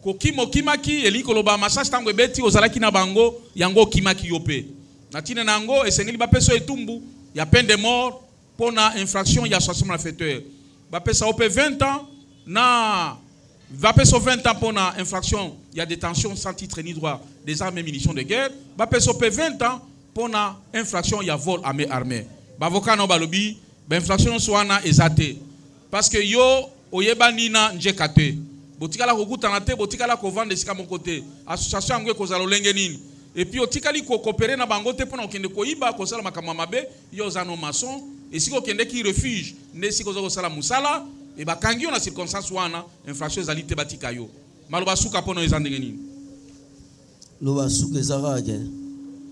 Kokimo kimaki eliko loba masasi tango ebeti ozalaki na bango yango kimaki yope. Natina nango esengeli bapeso etumbu ya peine de mort pona infraction ya association malfaiteur. Bapesa ope 20 ans na bapeso 20 ans pona infraction ya détention sans titre ni droit des armes et munitions de guerre. Bapeso ope 20 ans pona infraction ya vol armé. Bavoka no balobi ba infraction soana ezate parce que yo oyeba nina Ndjeka te botikala kokutana te botikala kovanda esika mon côté association ngwe kozala lolenge nini et puis otikali ko coopérer na bango te pona okende koyiba kozala makamwa mabe yo zano maçon esika okende ki refuge ne esika kozala musala e bakangi yo na circonstance wana infraction ezali te batika yo Maloba suka pono ezandengeni. Loba suka ezaraje.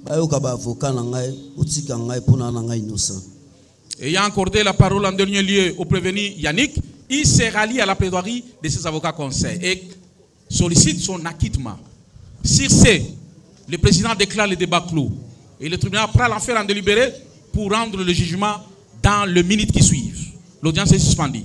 Bayoka ba avocat na ngai, utika ngai pona na ngai innocent. Ayant accordé la parole en dernier lieu au prévenu Yannick, il s'est rallié à la plaidoirie de ses avocats conseils et sollicite son acquittement. Sur ce, le président déclare le débat clos et le tribunal prend l'enfer en délibéré pour rendre le jugement dans les minutes qui suivent. L'audience est suspendue.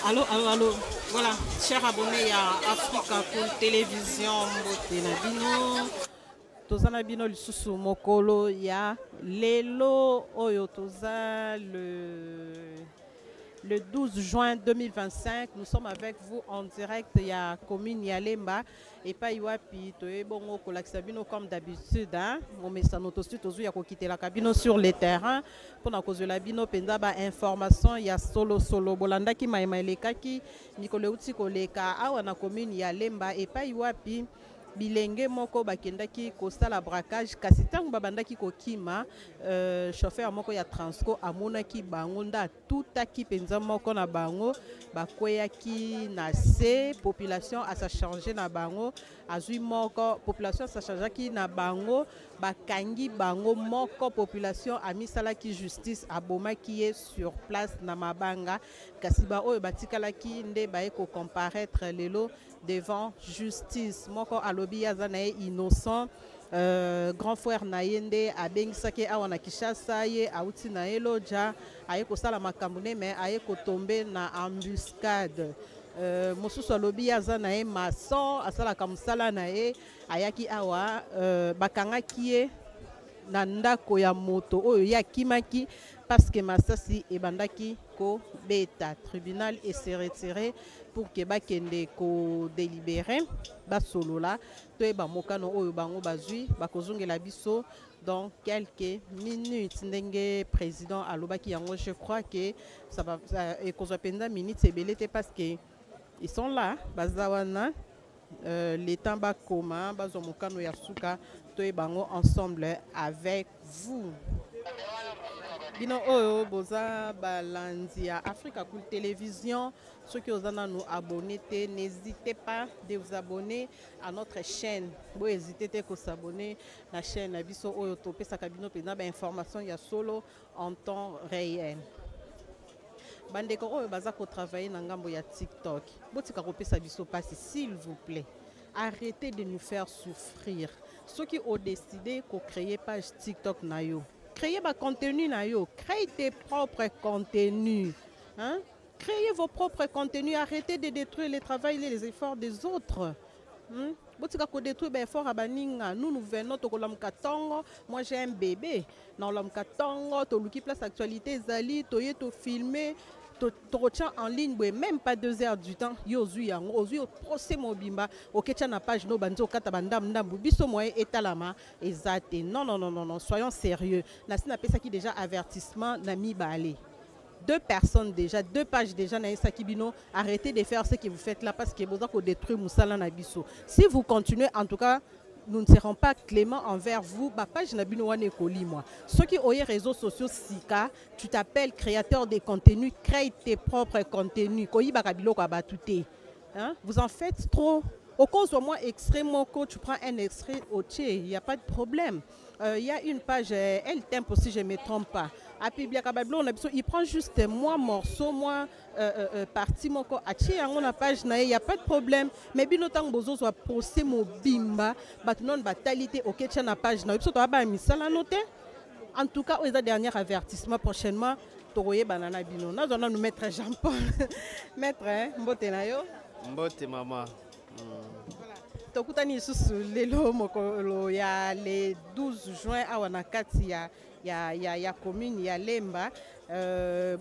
Allô, allô, allô. Voilà, chers abonnés à Africa Cool Télévision, Mbote Nabino. Tozana Bino Lisusu Mokolo ya Lelo Oyo Toza le 12 juin 2025. Nous sommes avec vous en direct. Il y a commune Yalemba et pas Iwapi. Bon, Kolakisabino comme d'habitude. Mon message notostu tozu ya ko quitter la cabine sur le terrain pour na cause la bino penda ba information ya solo bolanda ki maïmaileka ki Nikole uti koleka awa na commune Yalemba et pas Iwapi. Bilenge moko bakendaki kosala braquage kasi tango babandaki kokima chauffeur moko ya Transco amonaki bango nda tutaki penza moko na bango bakweyaki na se population a sa changer na bango azui moko population sa changeaki na bango bakangi bango moko population amisalaki justice abomaki ye sur place na mabanga kasi ba oyo batikalaki nde baye ko comparaître lelo devant justice moko alobi yazanae innocent grand frère Nayende abengisaki awa na Kinshasa ye auti na eloja aye kosala makambo ne mais aye kotombe na embuscade mosusu alobi yazanae mason asalaka mosala na ye ayaki awa bakangaki ye na ndako ya moto oyo yakimaki parce que masasi ebandaki ko beta tribunal et s'est retiré pour que bakende ko délibérer basolola to ba mokano oyo bango bazui bakozongela biso dans quelques minutes ndenge président alobaki yango. Je crois que ça va ekozwa penda minutes ebelete parce que ils sont là bazawana les temps bakoma bazo mokano ya suka to bango ensemble avec vous. Bino oyo boza balandi ya Africa Cool Télévision. Ceux qui osent nous abonner, n'hésitez pas de vous abonner à notre chaîne. Vous n'hésitez pas à s'abonner à la chaîne Abisso Oyo Topé Sakabino Pena information ya solo en temps réel. Bandeko oyo bazako travailler na ngambo ya TikTok. Botika kopesa biso passe s'il vous plaît. Arrêtez de nous faire souffrir. Ceux qui ont décidé de créer page TikTok na yo. Créez votre contenu na yo. Créez tes propres contenus. Hein? Créez vos propres contenus. Arrêtez de détruire le travail et les efforts des autres. Botika ko détruire ben effort abaninga. Nous venons to kolam katongo. Moi j'ai un bébé. Dans l'homme katongo, to luki place actualité zali, to ye to filmer. Tu retiens en ligne, même pas 2 heures du temps. Yozu yango, ozu procès mobimba. Okecha na page no banzo kata bandam ndambu biso moyen etalama ezate. Non, soyons sérieux. La sina pesa qui déjà avertissement na mi balé. 2 personnes déjà, 2 pages déjà na Sakibino. Arrêtez de faire ce que vous faites là parce que vous avez détruit Moussala Nabiso. Si vous continuez, en tout cas, nous ne serons pas cléments envers vous. Ma page n'a pas de moi. Ceux qui ont les réseaux sociaux Sika, tu t'appelles créateur de contenu, crée tes propres contenus. Vous en faites trop. Au cause au moins extrêmement court, tu prends un extrait au il n'y a pas de problème. Il y a une page, elle tempo si je ne me trompe pas. Il prend juste moi morceau, moi partie, mon corps. On a page, il n'y a pas de problème. Mais bien autant que vous soit posté mon bimba, non batalité, ok, tu as une page. En tout cas, au dernier avertissement prochainement, Toroye Banana Bino. Nous allons nous mettre Jean-Paul. Maître, mbote na yo. Mbote maman. Tokutani susu lelo mokolo ya le 12 juin awa na kati ya commune ya Lemba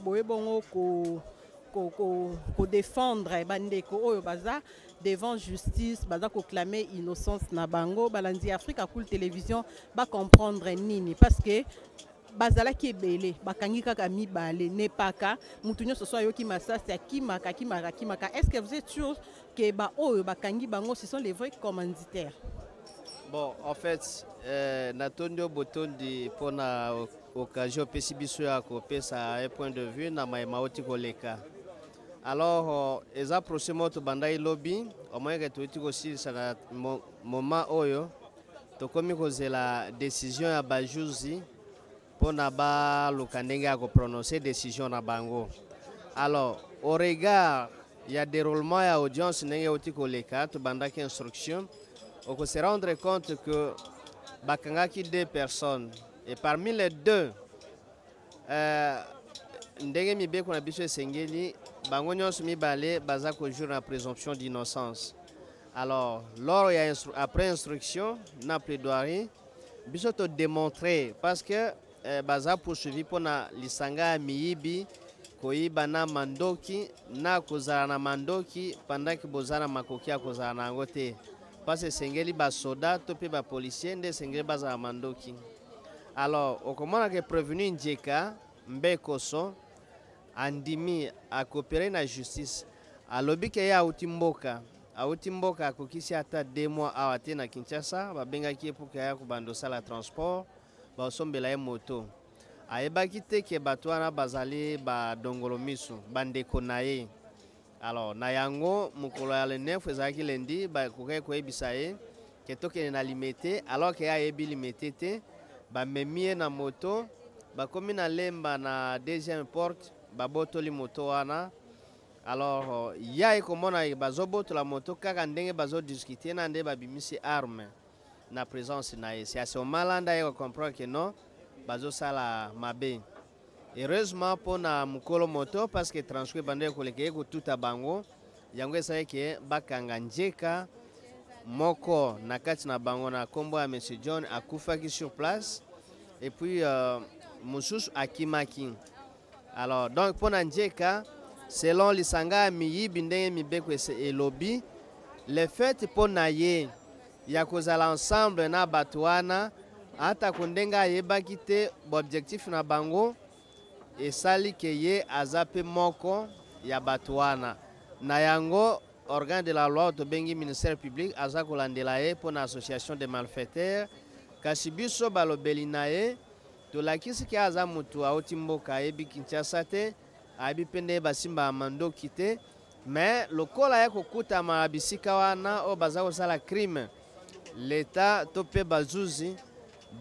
boye bongo ko défendre bandeko oyo baza devant justice baza ko clamer innocence na bango balandi Africa Cool Télévision ba comprendre nini parce que bazala ki ebele bakangi kaka mibale ne paka mutu nyonso so yoki masasi akimaka est-ce que vous êtes sûr que ba oyo bakangi bango ce sont les vrais commanditaires? Bon, en fait natondio botondi pona occasion pesi biso ya ko pesa un point de vue na maoti koleka. Alors eza procès moto bandai lobby au moins que tout aussi ça moment oyo to komi kozela décision ya bajuzi pona ba lokandenge a ko prononcer décision na bango. Alors au regard il y a déroulement et audience n'engé oti koleka to bandaki instruction on peut se rendre compte que bakangaki 2 personnes et parmi les 2 ndenge mi be ko na biso esengeli bango nyonso mibale baza ko jour na présomption d'innocence. Alors lors il y a après instruction na plaidoirie biso to démontrer parce que baza poursuivi pona lisanga miyibi koyiba na mandoki na kozala na mandoki pendant que bozana makoki ya kozala na yango te parce que sengeli basoda to pe ba policier nde sengeli bazala mandoki. Alors okomona ke prévenu Njeka Mbekoso andimi a coopérer na justice alobi ke ya utimboka akokisi ata 2 mois awate na Kinshasa babengaki epuka ya kubandosa la transport basombela ye moto ayebaki te ke bato wana bazali badongolo misu bandeko na ye. Alors na yango mokolo ya le 9 ezalaki lendi bakoki koyebisa ye ke tokende na limete alors ke ayebi limete te bamemi ye na moto bakomi na Lemba na deuxième porte babotoli moto wana. Alors ya ekomona bazobotola moto kaka ndenge bazodiscuter na nde babimisi arme na présence na ye. C'est à ce moment-là nda comprendre que non bazosala mabe. Heureusement pour na mukolo moto parce que transcrit bande koleke ko tuta bango yango esaye ke bakanga Njeka moko na kati na bango na kombo ya Monsieur John akufaki sur place et puis mususu akimaki. Alors donc pour na Njeka selon lisanga miyibi ndenge mibeko elobi le fait pour na ye ya kozala ensemble na batwana ata kundenga yebaki te objectif na bango esali ke ye azape moko ya batwana na yango organe de la loi to bengi ministère public aza kolandela ye pour na association de malfaiteurs kasi biso balobeli na ye tolakisi ke aza mutu auti mboka yebi Kinshasa te ayebi pende basimba mandoki te mais lokola ya kokutama bisika wana o baza kosala crime l'État to pe bazuzi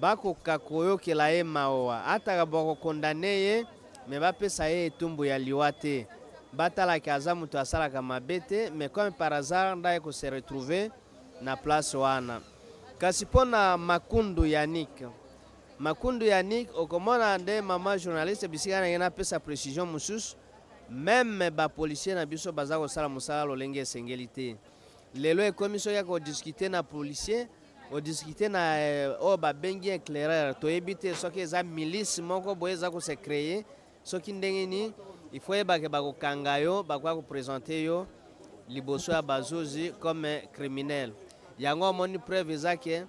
bakoka koyokela ye mawa ataka bakokondane ye me bapesa ye etumbu ya liwa te batalaki aza mutu asalaka mabe te mais comme par hasard ndaye kose retrouver na place wana. Kasi mpona Makundu Yannick okomona nde mama journaliste bisika na ye napesa précision mosusu même bapolisier na biso baza kosala mosala lolenge esengeli te. Lelo ekomi so ya kodiscute na policier odiscute na o babengi éclaireur toyebi te soki eza milice moko boye eza kose créer soki ndenge ni il faut yebake bakokanga yo bakoya kopresente yo liboso ya bazuzi comme criminel. Yango omoni preuve eza ke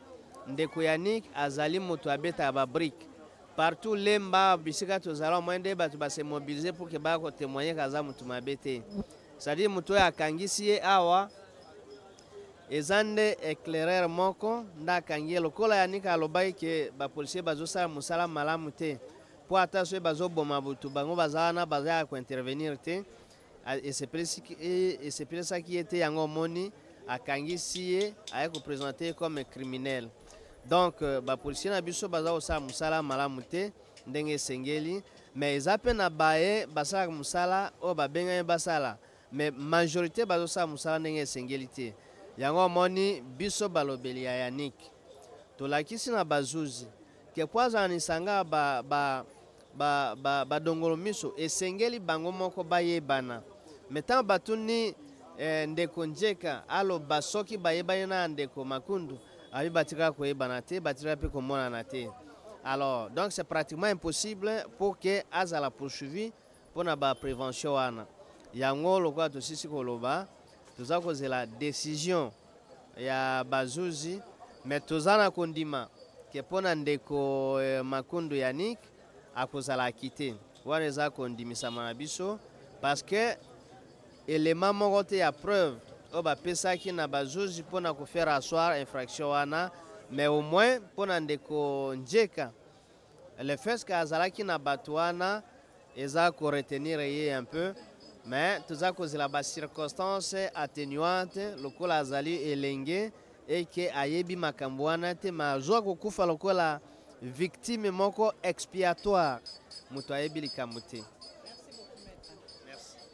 ndeko Yannick azali moto abetaka babrique partout Lemba bisika tozala omoi nde bato base mobiliser pour ke bakotémoigner kaza motu mabe te. C'est-à-dire moto oyo akangisi ye awa ezande éclaireur moko ndakangi lokola yanika alobaki ke bapolisier bazosala mosala malamu te po ata soki bazoboma butu bango bazala bazaya kointervenir te esepelesaki ye te yango omoni akangisi ye aye koprésente comme criminel. Donc bapolisier na biso baza kosala mosala malamu te ndenge esengeli, mais eza mpe na baye basalaka mosala oyo babengani basala, mais majorité bazosala mosala ndenge esengeli te. Yango omoni biso balobeli ya Yannick tolakisi na bazuzi ke po azalanisanga badongolo miso esengeli bango moko bayebana. Metan batuni ndeko Njeka aloba soki bayebani na ndeko Makundu abi batika koyebana te, batika pe komonana te. Alors donc c'est pratiquement impossible pour que azala poursuivi pour na ba prévention wana. Yango lokola tosisi koloba toza kozela décision ya bazuzi, mais toza na kondima ke pona ndeko Makundu Yannick akozala quitté wana eza kondimisama na biso parce que élément moko te ya preuve oyo bapesaki na bazuzi mpona kofaire asseoir infraction wana, mais au moins mpona ndeko Njeka le fait que azalaki na bato wana eza koretenir ye un peu, mais toza kozela bacirconstance atténuante lokola azali elenge eke ayebi makambo wana te, ma azwa kokufa lokola victime moko expiatoire moto ayebi likambo te.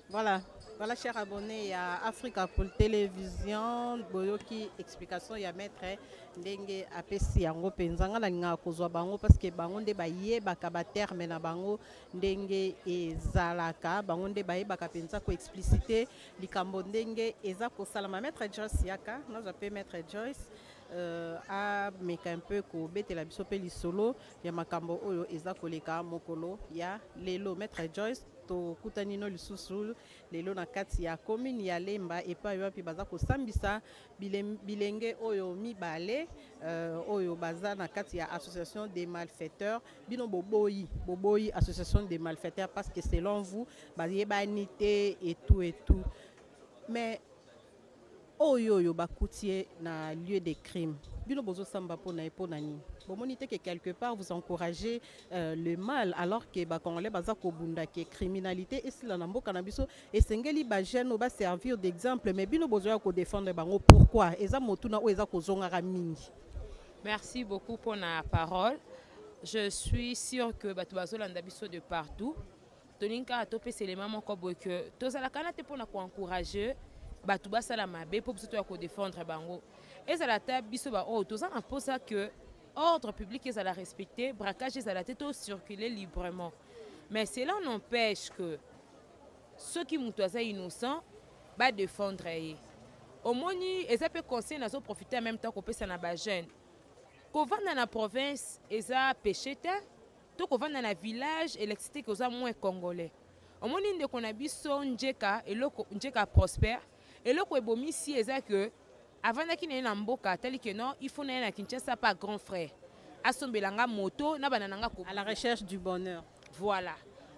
Voilà. Voilà, chers abonnés à Africa pour Télévision, boyoki explication ya maître ndenge apesi yango penzanga na linga kozwa bango parce que bango nde bayebaka ba terme na bango ndenge ezalaka, bango nde bayebaka penza ko expliciter likambo ndenge eza kosalama. Maître Joyce yaka nous appelle maître Joyce a meka un peu ko betela biso pe lisolo ya makambo oyo eza koleka mokolo ya lelo. Maître Joyce kutanino lisusu lelo na kati ya commune ya Lemba epa yopi baza kosambisa bilenge oyo mibale oyo baza na kati ya association des malfaiteurs bino boboyi association des malfaiteurs parce que selon vous bayebanité et tout, mais oyo bakoutier na lieu de crime bino bozo samba pona eponani bomonite que quelque part vous encouragez le mal alors que ba congolais baza ko bunda ke criminalité et sila na mboka na biso esengeli ba jeune ba servir d'exemple, mais bino bozo ya ko défendre bango pourquoi eza motuna o eza ko zonga mingi. Merci beaucoup pour la parole. Je suis sûr que batu bazolanda biso de partout toninka atopé c'est les mamans ko boy que tozala kana te pona ko encourager batu basala mabe pour biso to ya ko défendre bango et ça la table biso ba oh tozana posa que ordre public est à la respecter, braquage est à la tête, circuler librement. Mais cela n'empêche que ceux qui sont innocents va défendre. Au moins, ils peuvent conseiller à profiter en même temps qu'on peut s'en avoir jeune. Quand on va dans la province, ils ont péché, quand on va dans le village, l'électricité est moins congolais. Au moins, on a vu son Njeka et Njeka prospère. Et là, on a vu ici, que avant qu'il y ait un mboka, tel que non, il faut que Kinshasa pas grand frère. Asombelanga moto, na banananga à la recherche du bonheur. Voilà.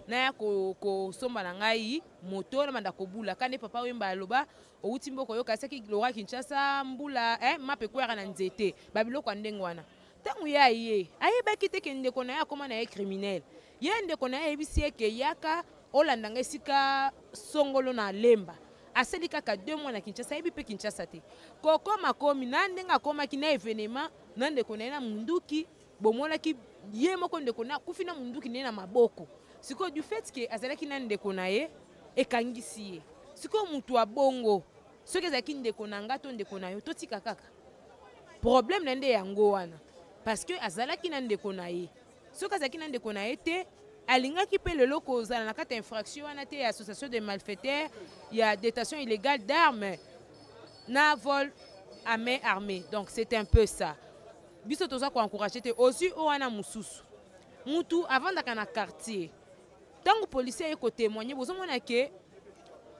Na ko sombalanga yi moto na manda ko bula kane papa wemba loba o utimbo ko yoka saki lora Kinshasa mbula mape kwera na nzete babiloko ndengwana. Tangu ya ye, ayeba kite ke ndeko na ya koma na ye criminel. Ye ndeko na ye bisie ke yaka olandanga sika songolo na Lemba. Aseli kaka 2 mois na Kinshasa ebi pe Kinshasa te koko makomi nandenga koma kina événement nande konena munduki bomona ki ye moko ndeko na kufina munduki nena maboko siko du fait que azalaki nande konaye ekangisi ye siko mutu abongo soki ezaki ndeko na ngato ndeko na yo totika kaka problème nande yango wana parce que azalaki nande konaye soki azalaki nande konaye te alingaki pe le loko ozala na kata infraction wana te association de malfaiteurs, il y a détention illégale d'armes na vol à main armée. Donc c'est un peu ça. Biso toza ko encourager te aussi wana mususu. Mutu avant d'aka na quartier. Tant que policier est témoigner, vous mona que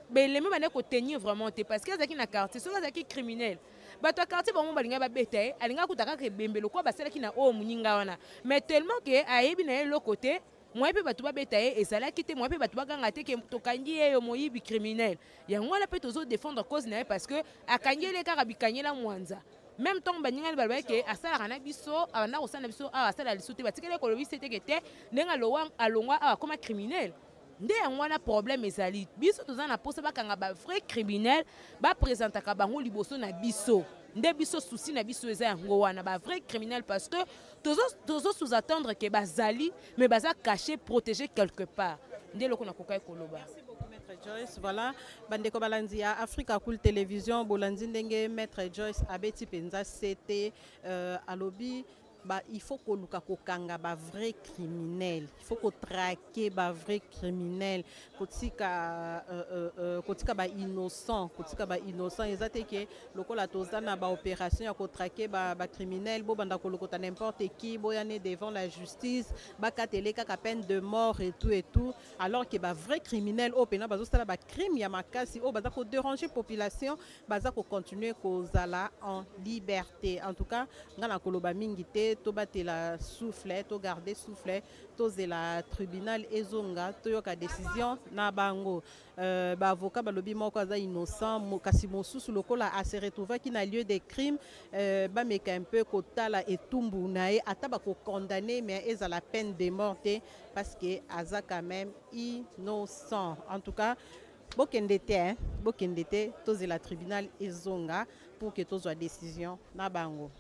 ben les mêmes ko tenir vraiment te parce que azaki na quartier, so azaki criminel. Bato quartier ba mo balinga ba beta alinga kutaka ke bembelo ko basala ki na o muninga wana. Mais tellement que ayebi na le côté moi pe bato babeta ye ezalaki te moi pe bato baganga te ke tokangi ye yo moyibi criminel yango wana pe tozo défendre cause na ye parce que akangi ele kaka bikanyela mwanza même temps baninga balba ke asala kana biso abanda ko sana biso asala liso te batikele ko lobi c'était que te ndenga lowa alongwa comme criminel nde yango wana problème ezali biso toza na posa bakanga ba vrai criminel ba présentaka bango liboso na biso nde biso souci na biso eza yango wana ba vrai criminel parce que tozo sous-attendre que bazali mais baza caché protégé quelque part nde loko na kokai koloba. Merci beaucoup Maître Joyce. Voilà bandeko balandi ya Africa Cool Télévision bolandi ndenge Maître Joyce abeti penza c'était alobi il faut que nous kokanga ba vrai criminel, il faut qu'on traquer ba vrai criminel, kotika ba innocent, ezate ke lokola tozana ba opération ya ko traquer ba criminel bo banda ko lokota n'importe qui boyane devant la justice, ba kateleka ka peine de mort et tout alors que ba vrai criminel au pena bazo sala ba crime ya makasi o baza ko déranger population, baza ko continuer kozala en liberté. En tout cas, ngana koloba mingi te to batela soufflet to garder soufflet to zela tribunal ezonga to yoka décision na bango ba avocat balobi moko aza innocent kasi mosusu lokola a se retrouver qui na lieu de crime ba meka un peu kotala etumbu nae ata ba ko condamner mais ezala peine de mort parce que aza quand même innocent. En tout cas bokende te to zela tribunal ezonga pour que to soit décision na bango.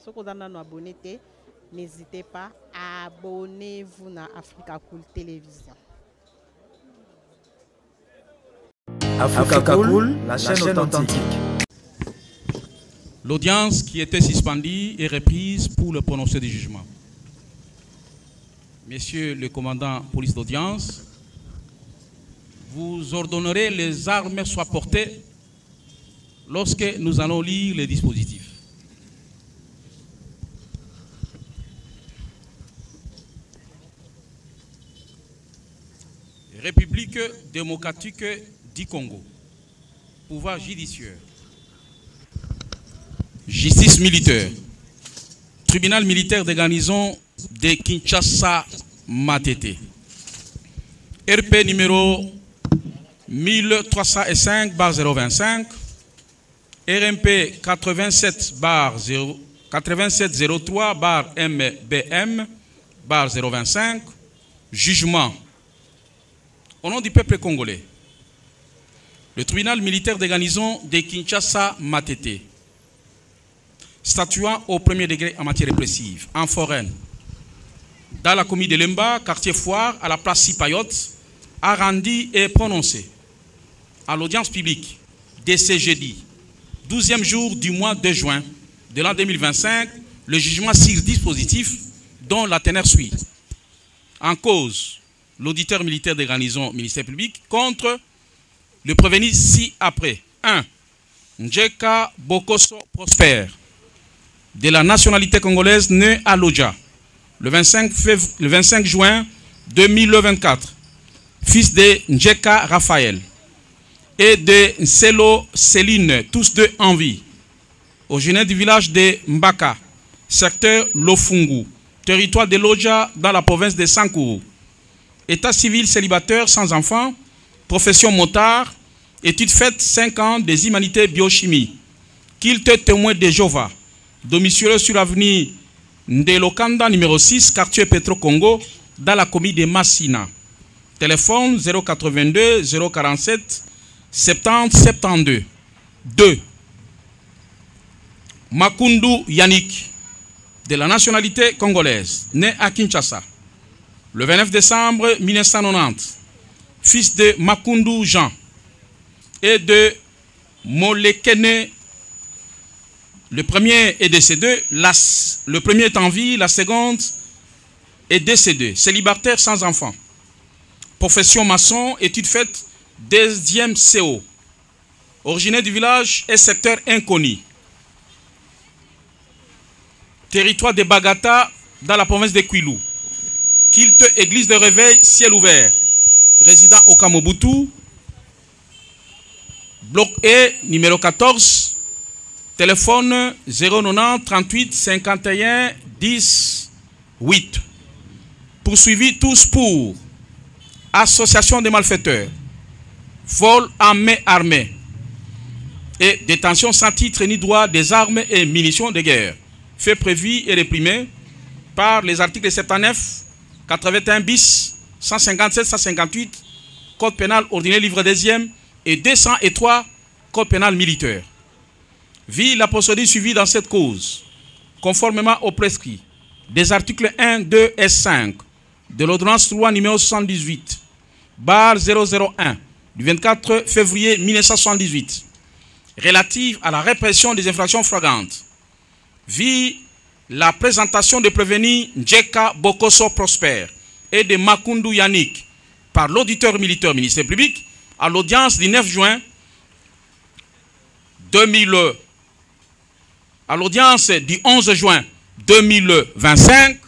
Si vous êtes abonné, n'hésitez pas à abonnez-vous à Africa Cool Télévision. Africa Cool, la chaîne authentique. L'audience qui était suspendue est reprise pour le prononcé du jugement. Monsieur le commandant police d'audience, vous ordonnerez les armes soient portées lorsque nous allons lire les dispositifs. République démocratique du Congo. Pouvoir judiciaire. Justice militaire. Tribunal militaire de garnison de Kinshasa Matete. RP numéro 1305/025. RMP 8703/MBM/025. Jugement. Au nom du peuple congolais, le tribunal militaire de garnison de Kinshasa Matete, statuant au premier degré en matière répressive, en foraine, dans la commune de Lemba, quartier Foire, à la place Sipayotte, a rendu et prononcé à l'audience publique de ce jeudi, 12e jour du mois de juin de l'an 2025, le jugement sur dispositif dont la teneur suit. En cause, l'auditeur militaire des garnisons ministère public contre le prévenu ci-après. 1. Njeka Bokoso Prosper, de la nationalité congolaise, né à Lodja, le 25 juin 2024, fils de Njeka Raphaël et de Nselo Céline, tous deux en vie, originaire du village de Mbaka, secteur Lofungu, territoire de Lodja dans la province de Sankourou. État civil célibataire sans enfant, profession motard, études faites 5 ans des humanités biochimie, culte témoin de Jéhovah, domicilié sur l'avenue Ndelokanda numéro 6, quartier Petro Congo, dans la commune de Massina. Téléphone 082 047 70 72. 2. Makundu Yannick, de la nationalité congolaise, né à Kinshasa, le 29 décembre 1990, fils de Makundu Jean et de Molekene. Le premier est décédé, le premier est en vie, la seconde est décédée. Célibataire sans enfant. Profession maçon, études faites, 2e CO. Originaire du village et secteur inconnu. Territoire de Bagata dans la province de Kwilu. Culte église de réveil, ciel ouvert. Résident au Kamobutu. Bloc E, numéro 14. Téléphone 090 38 51 10 8. poursuivis tous pour association de malfaiteurs, vol à main armée et détention sans titre ni droit des armes et munitions de guerre, fait prévu et réprimé par les articles 79, 81 bis, 157, 158, Code pénal ordinaire livre 2e et 203, Code pénal militaire. Vu la procédure suivie dans cette cause, conformément au prescrit des articles 1, 2 et 5 de l'ordonnance loi numéro 78, barre 001, du 24 février 1978, relative à la répression des infractions flagrantes, vit la présentation de prévenus Njeka Bokoso Prosper et de Makundu Yannick par l'auditeur militaire ministère public à l'audience du 9 juin 2000, à l'audience du 11 juin 2025,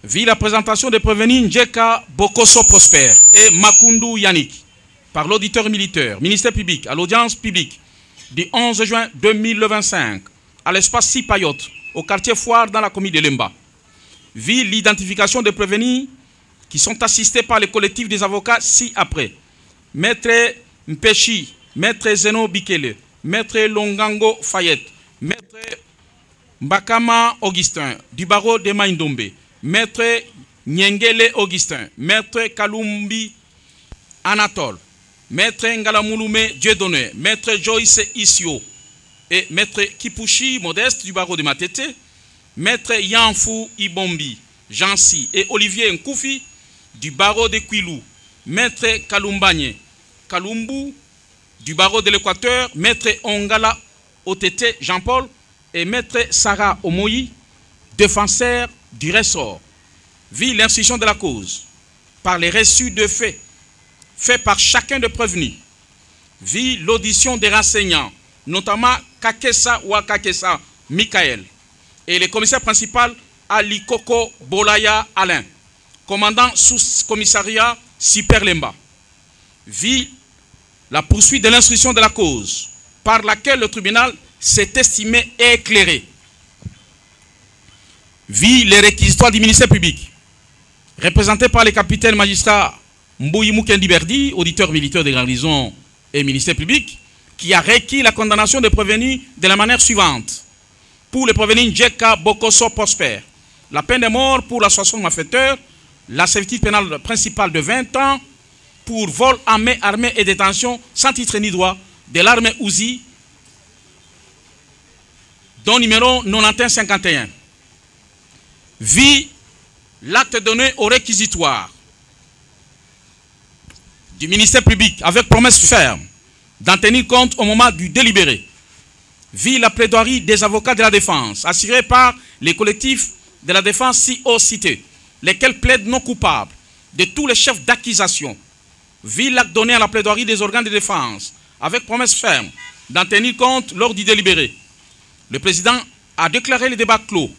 vit la présentation des prévenus Njeka Bokoso Prosper et Makundu Yannick par l'auditeur militaire, ministère public, à l'audience publique du 11 juin 2025, à l'espace Sipayotte, au quartier Foire, dans la commune de Lemba. Vit l'identification des prévenus qui sont assistés par les collectifs des avocats ci-après. Maître Mpechi, Maître Zeno Bikele, Maître Longango Fayette, Maître Mbakama Augustin, du barreau de Maïndombe, Maître Nyengele Augustin, Maître Kalumbi Anatole, Maître Ngalamouloumé Dieudonné, Maître Joyce Isio et Maître Kipushi Modeste du barreau de Matete, Maître Yanfou Ibombi, Jansi et Olivier Nkoufi du barreau de Kouilou, Maître Kalumbanye Kalumbu du barreau de l'Équateur, Maître Ongala Otete Jean-Paul et Maître Sarah Omoyi, défenseur du ressort, vit l'instruction de la cause par les reçus de faits faits par chacun des prévenus, vit l'audition des renseignants, notamment Kakesa Wakakesa Michael et le commissaire principal Ali Koko Bolaya Alain, commandant sous-commissariat Super Lemba, vit la poursuite de l'instruction de la cause par laquelle le tribunal s'est estimé éclairé, vit les réquisitoires du ministère public, représenté par les capitaines magistrats Mbouyi Mukendi Berdi, auditeur militaire des garnisons et ministère public, qui a requis la condamnation des prévenus de la manière suivante. Pour les prévenus Njeka Bokoso Prosper, la peine de mort pour l'association de malfaiteurs, la servitude pénale principale de 20 ans, pour vol à main armée et détention sans titre ni droit de l'arme Uzi, dont numéro 9151. Vit l'acte donné au réquisitoire du ministère public avec promesse ferme d'en tenir compte au moment du délibéré. Vit la plaidoirie des avocats de la défense assurée par les collectifs de la défense ci-haut cités, lesquels plaident non coupables de tous les chefs d'accusation. Vit l'acte donné à la plaidoirie des organes de défense avec promesse ferme d'en tenir compte lors du délibéré. Le président a déclaré le débat clos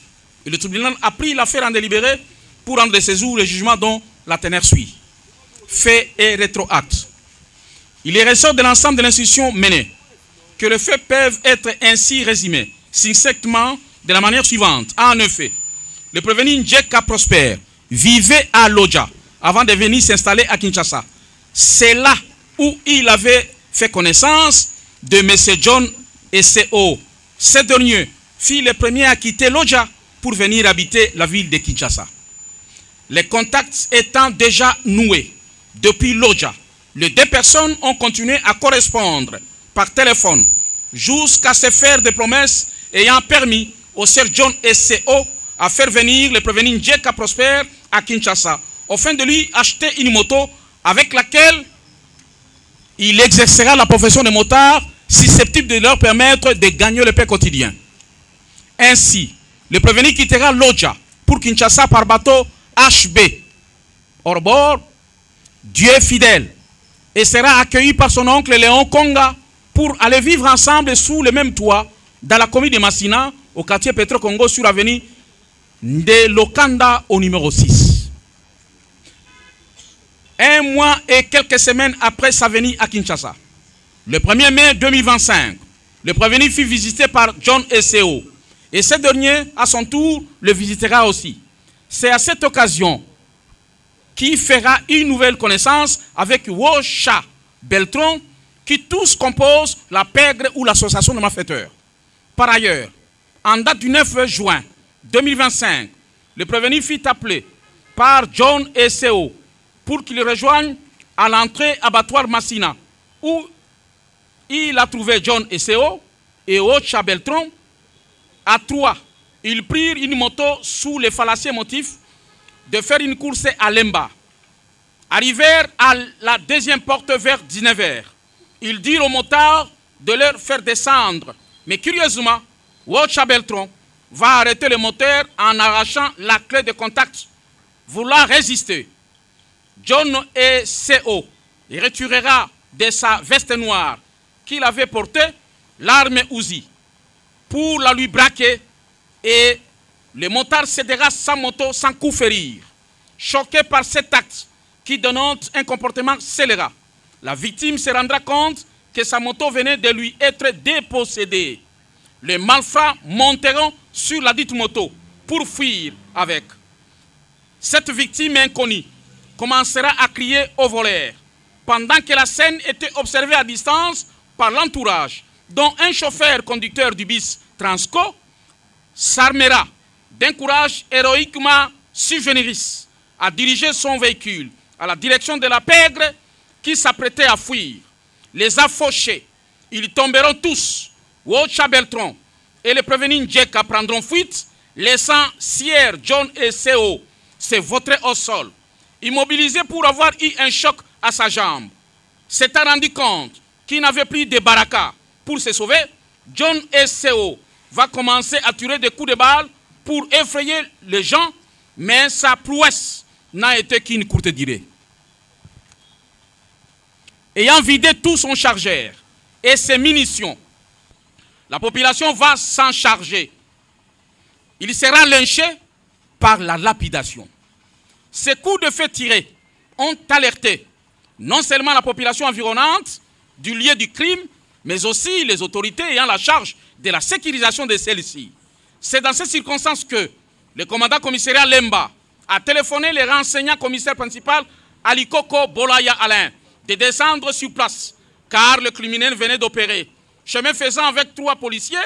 et le tribunal a pris l'affaire en délibéré pour rendre ses jours le jugement dont la teneur suit. Fait et rétroacte. Il est ressort de l'ensemble de l'instruction menée que les faits peuvent être ainsi résumés succinctement de la manière suivante. En effet, le prévenu Njeka Prosper vivait à Lodja avant de venir s'installer à Kinshasa. C'est là où il avait fait connaissance de M. John S.O. Ce dernier fut le premier à quitter Lodja pour venir habiter la ville de Kinshasa. Les contacts étant déjà noués depuis Lodja, les deux personnes ont continué à correspondre par téléphone jusqu'à se faire des promesses ayant permis au Sir John S.O. à faire venir le prévenu Njeka Prosper à Kinshasa afin de lui acheter une moto avec laquelle il exercera la profession de motard susceptible de leur permettre de gagner le pain quotidien. Ainsi, le prévenu quittera Lodja pour Kinshasa par bateau HB. Hors bord, Dieu est fidèle et sera accueilli par son oncle Léon Konga pour aller vivre ensemble sous le même toit dans la commune de Massina, au quartier Petro Congo sur l'avenue de Lokanda au numéro 6. un mois et quelques semaines après sa venue à Kinshasa. Le 1er mai 2025, le prévenu fut visité par John SCO. Et ce dernier, à son tour, le visitera aussi. C'est à cette occasion qu'il fera une nouvelle connaissance avec Wosha Beltron, qui tous composent la pègre ou l'association de malfaiteurs. Par ailleurs, en date du 9 juin 2025, le prévenu fut appelé par John SCO pour qu'il rejoigne à l'entrée abattoir Massina, où il a trouvé John SCO et Wosha Beltron. À 3, ils prirent une moto sous les fallacieux motifs de faire une course à Lemba. Arrivèrent à la deuxième porte vers 19h. Ils dirent aux motards de leur faire descendre. Mais curieusement, Wosha Beltron va arrêter le moteur en arrachant la clé de contact, voulant résister. John SCO retirera de sa veste noire qu'il avait portée l'arme Uzi pour la lui braquer, et le motard cédera sa moto sans coup férir. Choqué par cet acte qui dénonce un comportement scélérat, la victime se rendra compte que sa moto venait de lui être dépossédée. Les malfrats monteront sur la dite moto pour fuir avec. Cette victime inconnue commencera à crier au voleur, pendant que la scène était observée à distance par l'entourage, dont un chauffeur conducteur du bus Transco s'armera d'un courage héroïquement sui generis à diriger son véhicule à la direction de la pègre qui s'apprêtait à fuir. Les a fauchés. Ils tomberont tous. Wosha Beltron et les prévenus Njeka prendront fuite, laissant Sierre, John et CO se vautrer au sol, immobilisé pour avoir eu un choc à sa jambe. S'étant rendu compte qu'il n'avait plus de baraka pour se sauver, John SCO va commencer à tirer des coups de balle pour effrayer les gens, mais sa prouesse n'a été qu'une courte durée. Ayant vidé tout son chargeur et ses munitions, la population va s'en charger. Il sera lynché par la lapidation. Ces coups de feu tirés ont alerté non seulement la population environnante du lieu du crime, mais aussi les autorités ayant la charge de la sécurisation de celle-ci. C'est dans ces circonstances que le commandant commissariat Lemba a téléphoné le renseignant commissaire principal Alikoko Bolaya Alain de descendre sur place, car le criminel venait d'opérer. Chemin faisant avec 3 policiers,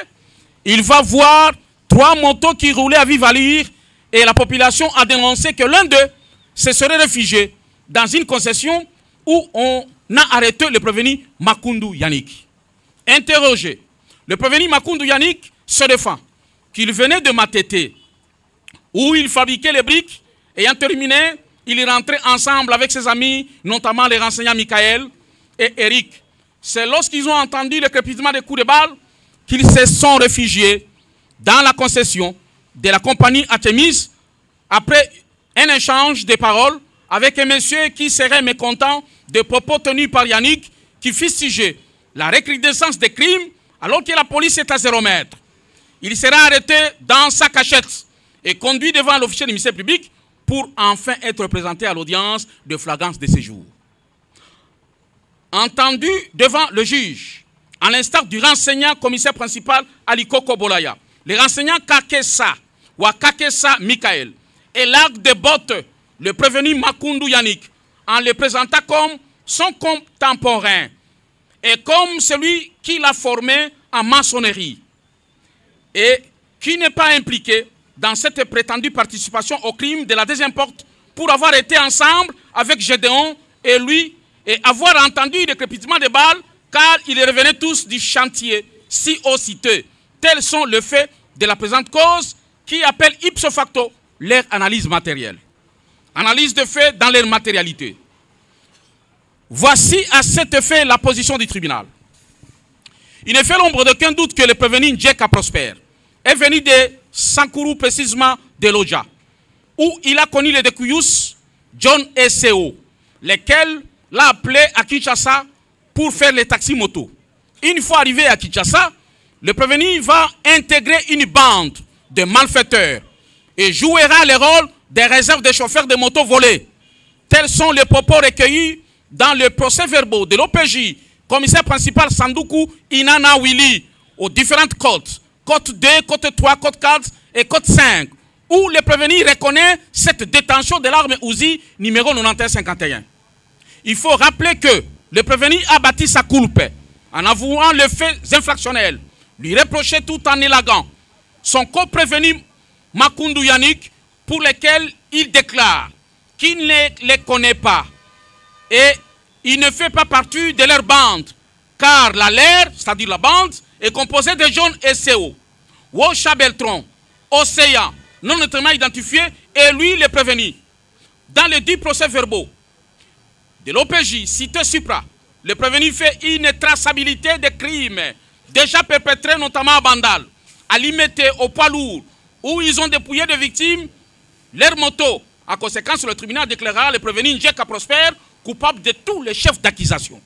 il va voir 3 motos qui roulaient à vive allure, et la population a dénoncé que l'un d'eux se serait réfugié dans une concession où on a arrêté le prévenu Makundu Yannick. Interrogé, le prévenu Makundu Yannick se défend qu'il venait de Matete, où il fabriquait les briques. Ayant terminé, il rentrait ensemble avec ses amis, notamment les renseignants Michael et Eric. C'est lorsqu'ils ont entendu le crépitement des coups de balle qu'ils se sont réfugiés dans la concession de la compagnie Artemis, après un échange de paroles avec un monsieur qui serait mécontent des propos tenus par Yannick, qui fustigeait la recrudescence des crimes alors que la police est à 0 mètre. Il sera arrêté dans sa cachette et conduit devant l'officier du ministère public pour enfin être présenté à l'audience de flagrance de séjour. Entendu devant le juge, à l'instar du renseignant commissaire principal Alikoko Bolaya, le renseignant Kakessa ou Kakessa Michael et l'arc de botte le prévenu Makundu Yannick en le présentant comme son contemporain et comme celui qui l'a formé en maçonnerie et qui n'est pas impliqué dans cette prétendue participation au crime de la deuxième porte pour avoir été ensemble avec Gédéon et lui et avoir entendu le crépitement des balles car ils revenaient tous du chantier si haut cité. Tels sont les faits de la présente cause qui appelle ipso facto leur analyse matérielle. Analyse de faits dans leur matérialité. Voici à cet effet la position du tribunal. Il ne fait l'ombre d'aucun doute que le prévenu Njeka Prosper est venu de Sankuru, précisément de Loja, où il a connu les Dekuyus, John et CO, lesquels l'a appelé à Kinshasa pour faire les taxis moto. Une fois arrivé à Kinshasa, le prévenu va intégrer une bande de malfaiteurs et jouera le rôle des réserves des chauffeurs de motos volés. Tels sont les propos recueillis dans le procès-verbaux de l'OPJ, commissaire principal Sandoukou Inana Willy, aux différentes côtes, côte 2, côte 3, côte 4 et côte 5, où le prévenu reconnaît cette détention de l'arme Uzi numéro 9151. Il faut rappeler que le prévenu a bâti sa culpe en avouant le fait infractionnel, lui reprocher tout en élaguant son co-prévenu Makoundou Yannick, pour lequel il déclare qu'il ne les connaît pas et il ne fait pas partie de leur bande, car la leur, c'est-à-dire la bande, est composée de jeunes SCO, Wosha Beltron, Océan, non notamment identifié, et lui le prévenu. Dans les 10 procès-verbaux de l'OPJ cité supra, le prévenu fait une traçabilité des crimes déjà perpétrés, notamment à Bandal, à Limité, au poids lourd, où ils ont dépouillé de victimes leur moto. En conséquence, le tribunal déclarera le prévenu Njeka Prosper coupable de tous les chefs d'accusation.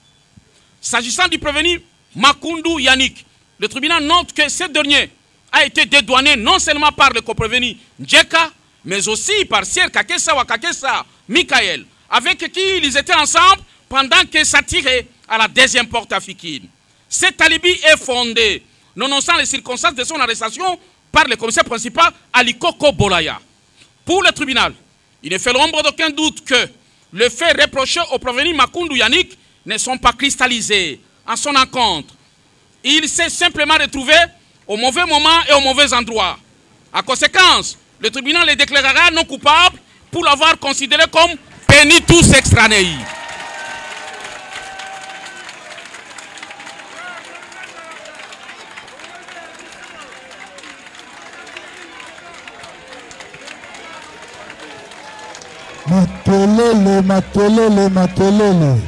S'agissant du prévenu Makoundou Yannick, le tribunal note que ce dernier a été dédouané non seulement par le coprévenu Njeka, mais aussi par Sier Kakessa Wakakessa Michael, avec qui ils étaient ensemble pendant que ça tirait à la deuxième porte africaine. Cet alibi est fondé, nonobstant les circonstances de son arrestation par le commissaire principal Alikoko Bolaya. Pour le tribunal, il ne fait l'ombre d'aucun doute que les faits reprochés au prévenu Makoundou Yannick ne sont pas cristallisés en son encontre. Il s'est simplement retrouvé au mauvais moment et au mauvais endroit. En conséquence, le tribunal les déclarera non coupables pour l'avoir considéré comme penitus extraneus. Makelele, makelele, makelele.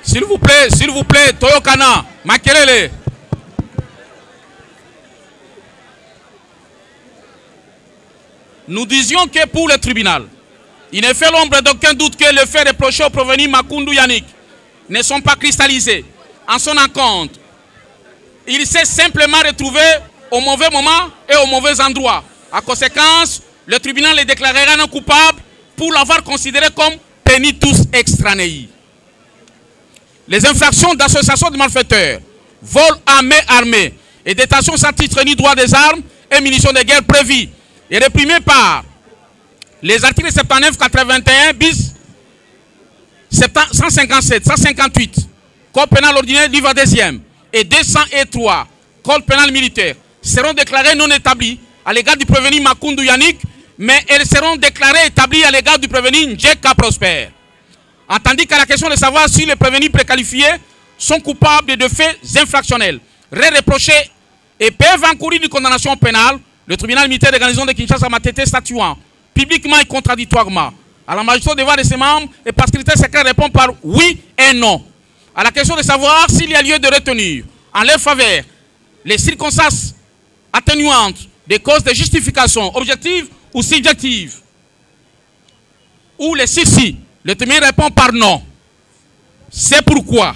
S'il vous plaît, Toyokana, makelele. Nous disions que pour le tribunal, il ne fait l'ombre d'aucun doute que les faits reprochés au prévenu Makoundou Yannick ne sont pas cristallisés en son encontre. Il s'est simplement retrouvé au mauvais moment et au mauvais endroit. En conséquence, le tribunal les déclarera non coupables pour l'avoir considéré comme penitus extraneus. Les infractions d'association de malfaiteurs, vol à main armée et détention sans titre ni droit des armes et munitions de guerre prévues et réprimées par les articles 79, 81 bis, 157, 158, Code pénal ordinaire livre 2e et 203, Code pénal militaire, seront déclarés non établis à l'égard du prévenu Makoundou Yannick, mais elles seront déclarées établies à l'égard du prévenu Njeka Prosper. Tandis qu'à la question de savoir si les prévenus préqualifiés sont coupables de faits infractionnels, reprochés et peuvent encourir une condamnation pénale, le tribunal militaire de garnison de Kinshasa Matete statuant publiquement et contradictoirement à la majorité des voix de ses membres et par critère secret répond par oui et non. À la question de savoir s'il y a lieu de retenir en leur faveur les circonstances atténuantes des causes de justification objectives ou subjectives, ou les si, le témoin répond par non. C'est pourquoi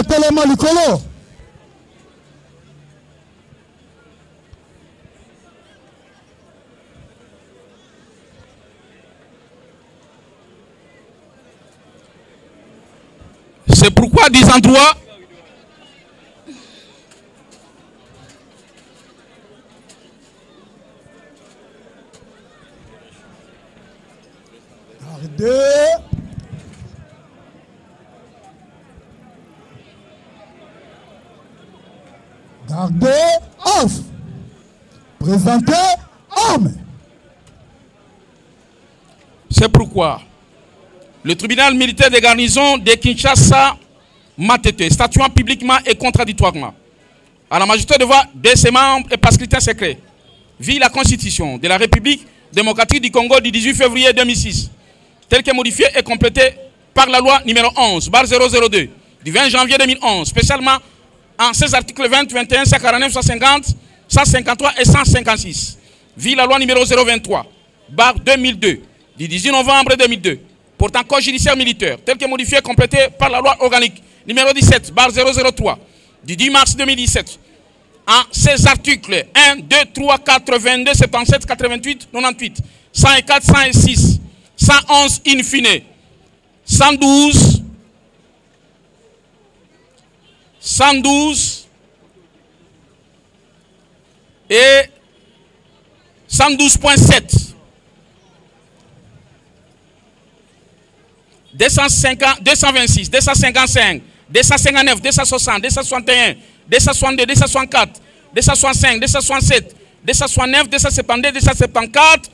Telema Likolo. c'est pourquoi disant droit Gardez off. Présentez homme. C'est pourquoi le tribunal militaire de garnison de Kinshasa Matete, statuant publiquement et contradictoirement à la majorité de voix de ses membres et par scrutin secret, vit la Constitution de la République démocratique du Congo du 18 février 2006, telle que modifiée et complétée par la loi numéro 11/002 du 20 janvier 2011, spécialement en ces articles 20, 21, 149, 150, 153 et 156. Vie la loi numéro 023, barre 2002, du 18 novembre 2002, portant corps judiciaire militaire, tel que modifié et complété par la loi organique numéro 17, barre 003, du 10 mars 2017. En ces articles 1, 2, 3, 4, 22, 77, 88, 98, 104, 106, 111 in fine, 112, 112 et 112.7, 250, 226, 255, 259, 260, 261, 262, 264, 265, 267, 269, 272, 274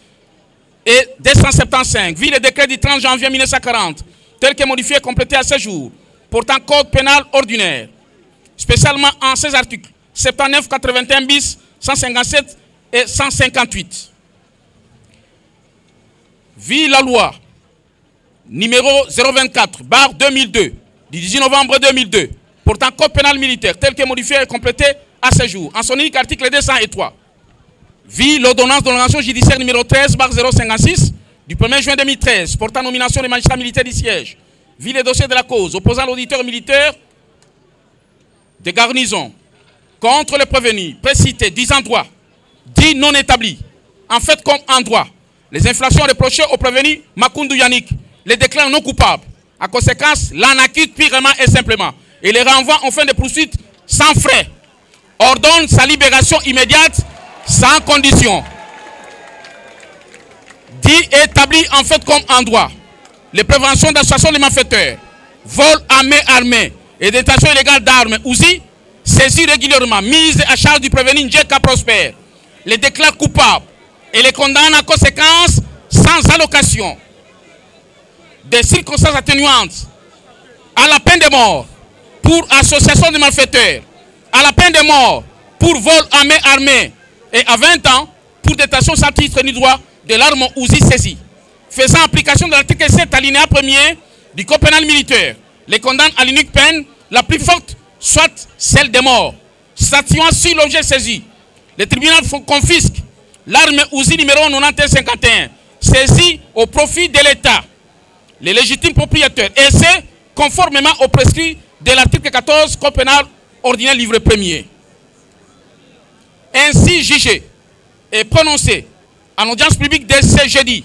et 275. Vu le décret du 30 janvier 1940, tel que modifié et complété à ce jour, portant code pénal ordinaire, spécialement en ces articles 79, 81 bis, 157 et 158. Vu la loi numéro 024, barre 2002, du 18 novembre 2002, portant code pénal militaire, tel que modifié et complété à ce jour, en son unique article 203. Vu l'ordonnance d'organisation judiciaire numéro 13, barre 056, du 1er juin 2013, portant nomination des magistrats militaires du siège. Vu les dossiers de la cause opposant l'auditeur militaire de garnison contre le prévenu, précité, disant droit, dit non établi, en fait comme en droit, les infractions reprochées au prévenu Makoundou Yannick, les déclare non coupables. En conséquence, l'en acquitte purement et simplement et les renvoie en fin de poursuite sans frais. Ordonne sa libération immédiate sans condition. Dit établi en fait comme en droit, les préventions d'association des malfaiteurs, vol à main armée et détention illégale d'armes, aussi saisie régulièrement, mise à charge du prévenu Njeka Prosper, les déclare coupables et les condamne en conséquence sans allocation des circonstances atténuantes à la peine de mort pour association de malfaiteurs, à la peine de mort pour vol à main armée et à 20 ans pour détention sans titre ni droit de l'arme Uzi saisie. Faisant application de l'article 7 alinéa 1er du code pénal militaire, les condamne à l'unique peine la plus forte, soit celle de mort. Statuant sur l'objet saisi, le tribunal confisque l'arme Uzi numéro 9151 saisie au profit de l'État, les légitimes propriétaires, et c'est conformément au prescrit de l'article 14 code pénal ordinaire livre 1er. Ainsi jugé et prononcé en audience publique de ce jeudi,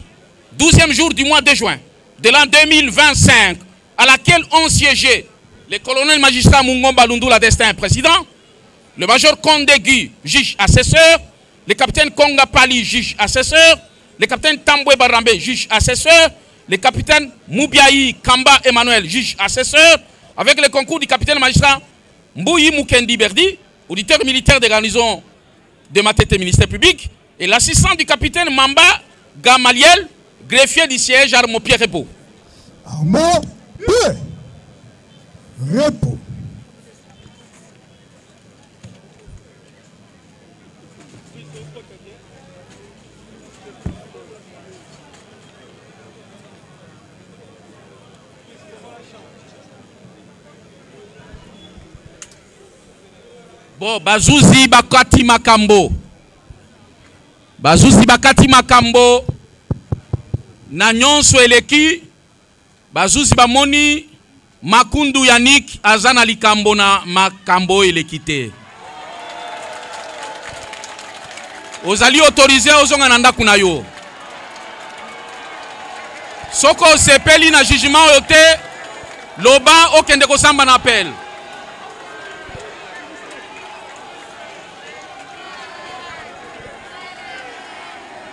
12e jour du mois de juin de l'an 2025, à laquelle ont siégé le colonel magistrat Mungomba Lundula Destin, président, le major Konde Gu, juge assesseur, le capitaine Konga Pali, juge assesseur, le capitaine Tambwe Barambe, juge assesseur, le capitaine Moubiaï Kamba Emmanuel, juge assesseur, avec le concours du capitaine magistrat Mbouyi Mukendi Berdi, auditeur militaire de garnison de Matete ministère public, et l'assistant du capitaine Mamba Gamaliel, greffier du siège Armo Pierre Repo. Armo Pierre Repo. Bon, Bazouzi Bakati Makambo. Bazouzi Bakati Makambo. Na nyonso eleki. Bazouzi Bamoni. Makoundou Yannick Azana Likambo na Makambo elekite. Ozali autorisé ozonga nanda kunayo. Soko sepeli na jugement yote. Loba okende kosamba na appel.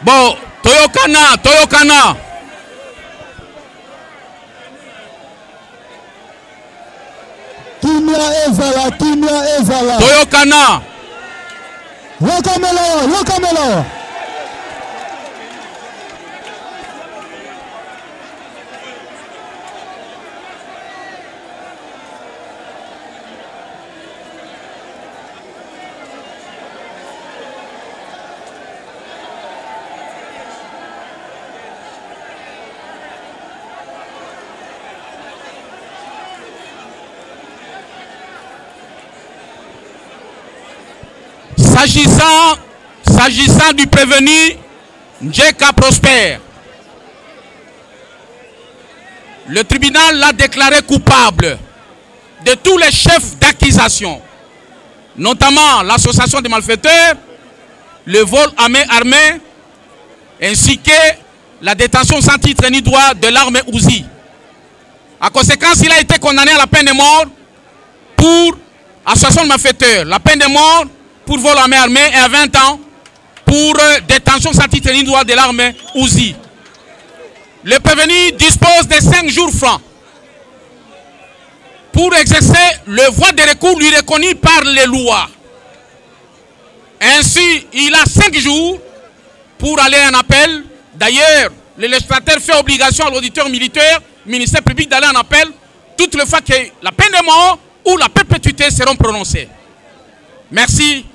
Bon, Toyokana, Toyokana. Kimia ezala, Kimia ezala. Toyokana. Lokamelo, Lokamelo. S'agissant du prévenu Njeka Prosper, le tribunal l'a déclaré coupable de tous les chefs d'accusation, notamment l'association des malfaiteurs, le vol à main armée, ainsi que la détention sans titre ni droit de l'arme Uzi. En conséquence, il a été condamné à la peine de mort pour association de malfaiteurs, la peine de mort pour vol à main armée et à 20 ans pour détention sans titre ni droit de l'arme Uzi. Le prévenu dispose de 5 jours francs pour exercer le voie de recours lui reconnu par les lois. Ainsi, il a 5 jours pour aller en appel. D'ailleurs, le législateur fait obligation à l'auditeur militaire, ministère public, d'aller en appel toutes les fois que la peine de mort ou la perpétuité seront prononcées. Merci.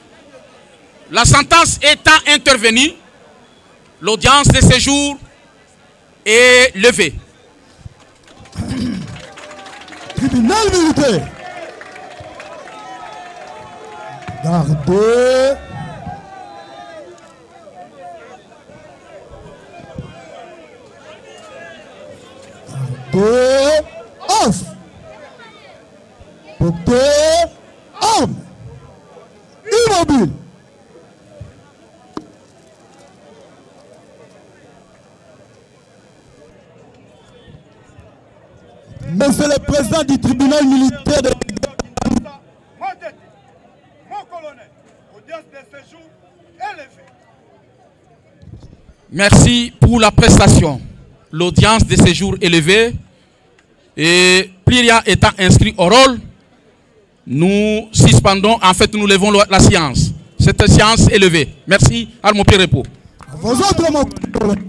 La sentence étant intervenue, l'audience de séjour est levée. Tribunal militaire. Gardez. Gardez. Off. Portez. Arme. Immobile. Monsieur le Président du tribunal militaire de mon colonel, audience de séjour élevée. Merci pour la prestation. L'audience de séjour élevée et Pliria étant inscrit au rôle, nous suspendons, en fait nous levons la séance. Cette séance est levée. Merci, à mon pied repos. Vos autres, mon colonel.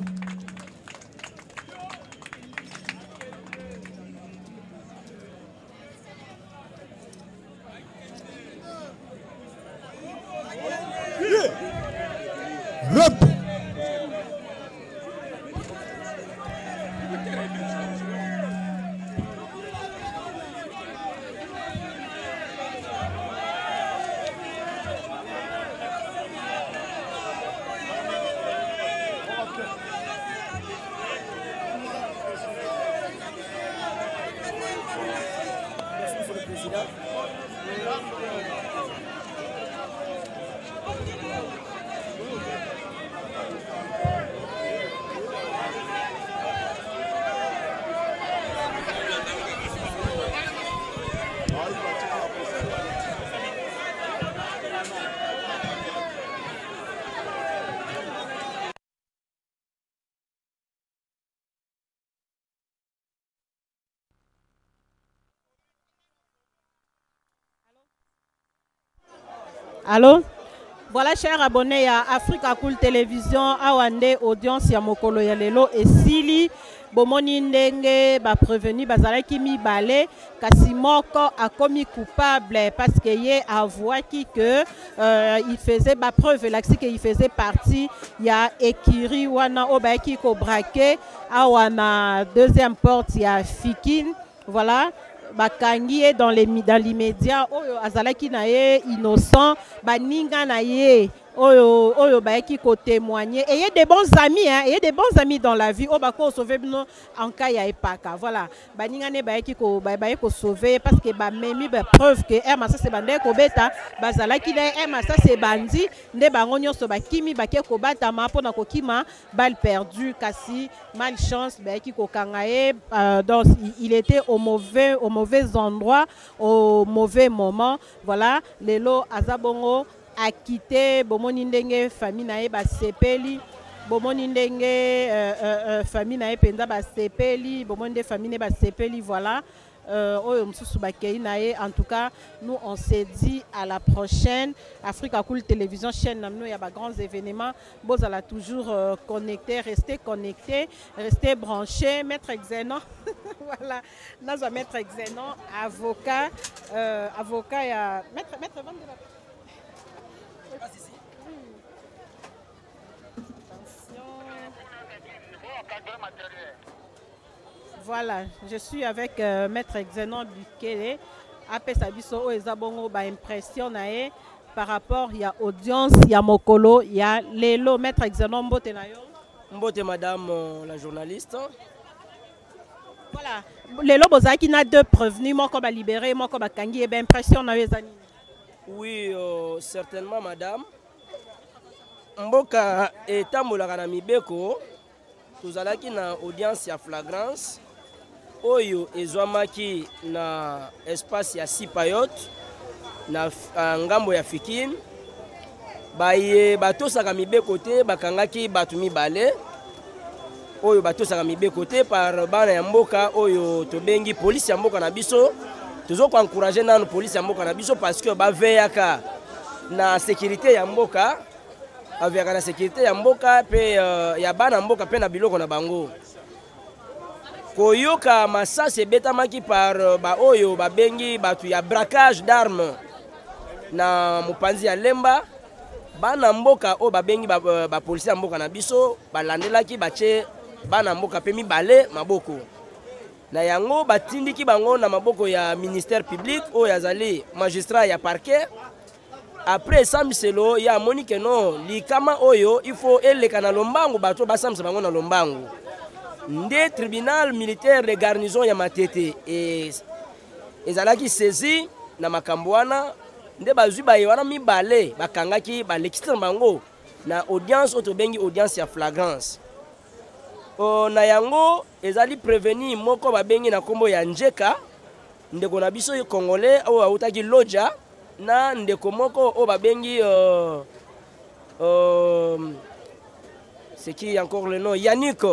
Allô? Voilà, chers abonnés à Africa Cool Télévision, Awande, audience ya mokolo ya lelo et Sili, bomoni ndenge ba prévenu bazalaki mibale kasi moko a commis coupable parce que ye avouaki que il faisait ba preuve laxi que il faisait partie ya ekiri wana obayaki ko braquer awana deuxième porte ya Fikine, voilà. Bakangi dans l'immédiat oyo azalaki na ye innocent baninga na ye oyo bayaki ko témoigner et il y a des bons amis hein, il y a des bons amis dans la vie o bako sauver bino en cas ya epaka, voilà baninga ne bayaki ko sauver parce que ba memi ba preuve que ça c'est bande ko beta bazalaki na ça c'est bandi nde bango nyonso bakimi bake ko bata ma pona ko kima balle perdue kasi malchance bayaki ko kangaye donc il était au mauvais endroit au mauvais moment, voilà lelo azabongo a quitté bomoni ndenge famille na ye ba sepeli bomoni ndenge famille na ye penza ba sepeli bomoni de famille ba sepeli, voilà oyo msusu bakei na ye. En tout cas nous on s'est dit à la prochaine. Africa Cool Télévision chaîne namno ya ba grands événements bozala toujours connecté, restez branchés. Maître Xenon voilà nazo Maître Xenon avocat ya maître voilà, je suis avec Maître Xenon Bukele. Après sa biso o ezabongo ba impression na e par rapport il y a audience, il y a mokolo, il y a lelo maître Exanon Mbote nayo. Mbote madame la journaliste. Voilà. Lelo bozaki na deux prévenus, moko ba libéré, moko ba kangi, et ben impression na yezani. Oui, certainement madame. Mboka etambolaka na mibeko, tozalaki na audience ya flagrance. Oyo ezwamaki na espace ya Sipayot na ngambo ya Fikine. Baye batosaka mibeko te bakangaki batu mibale. Oyo batosaka mibeko te par bana ya mboka oyo tobengi police ya mboka na biso. Tozo ko encourager nanu police ya mboka na biso parce que ba veyaka na sécurité ya mboka. Aveka na sécurité ya mboka pe ya bana mboka pe na biloko na bango. Koyoka masasi ebetamaki par ba oyo babengi batu ya braquage d'armes na mopanzi ya Lemba. Bana mboka o babengi ba policier mboka na biso balandelaki bache bana mboka pe mibale maboko. Na yango batindiki bango na maboko ya ministère public o yazali magistrat ya parquet. Après samiselo ya Monique no likama oyo il faut eleka na lombangu bato basamisa bango na lombangu. Nde tribunal militaire de garnison ya Matete et ezalaki saisi na makambo wana nde bazwi baye wana mibale bakangaki balekisa bango na audience otobengi audience ya flagrance. Na yango ezali prévenu moko babengi na kombo ya Njeka ndeko na biso congolais o autaki loja na ndeko moko o babengi c'est qui encore le nom Yannick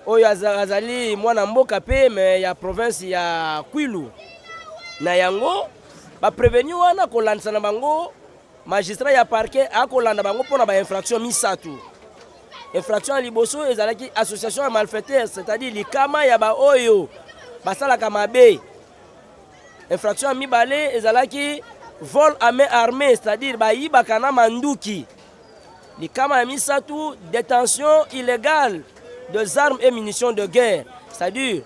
oyo azali mwana mboka pe me ya province ya Kwilu. Na yango ba prévenir wana kolandisa na bango magistrat ya parquet akolanda bango pona ba infraction misatu. Infraction liboso ezalaki association ya malfaiteurs, c'est-à-dire likama ya ba oyo basalaka mabe. Infraction mibale ezalaki vol à main armée, c'est-à-dire bayibaka na manduki. Likama ya misatu détention illégale des armes et munitions de guerre, c'est-à-dire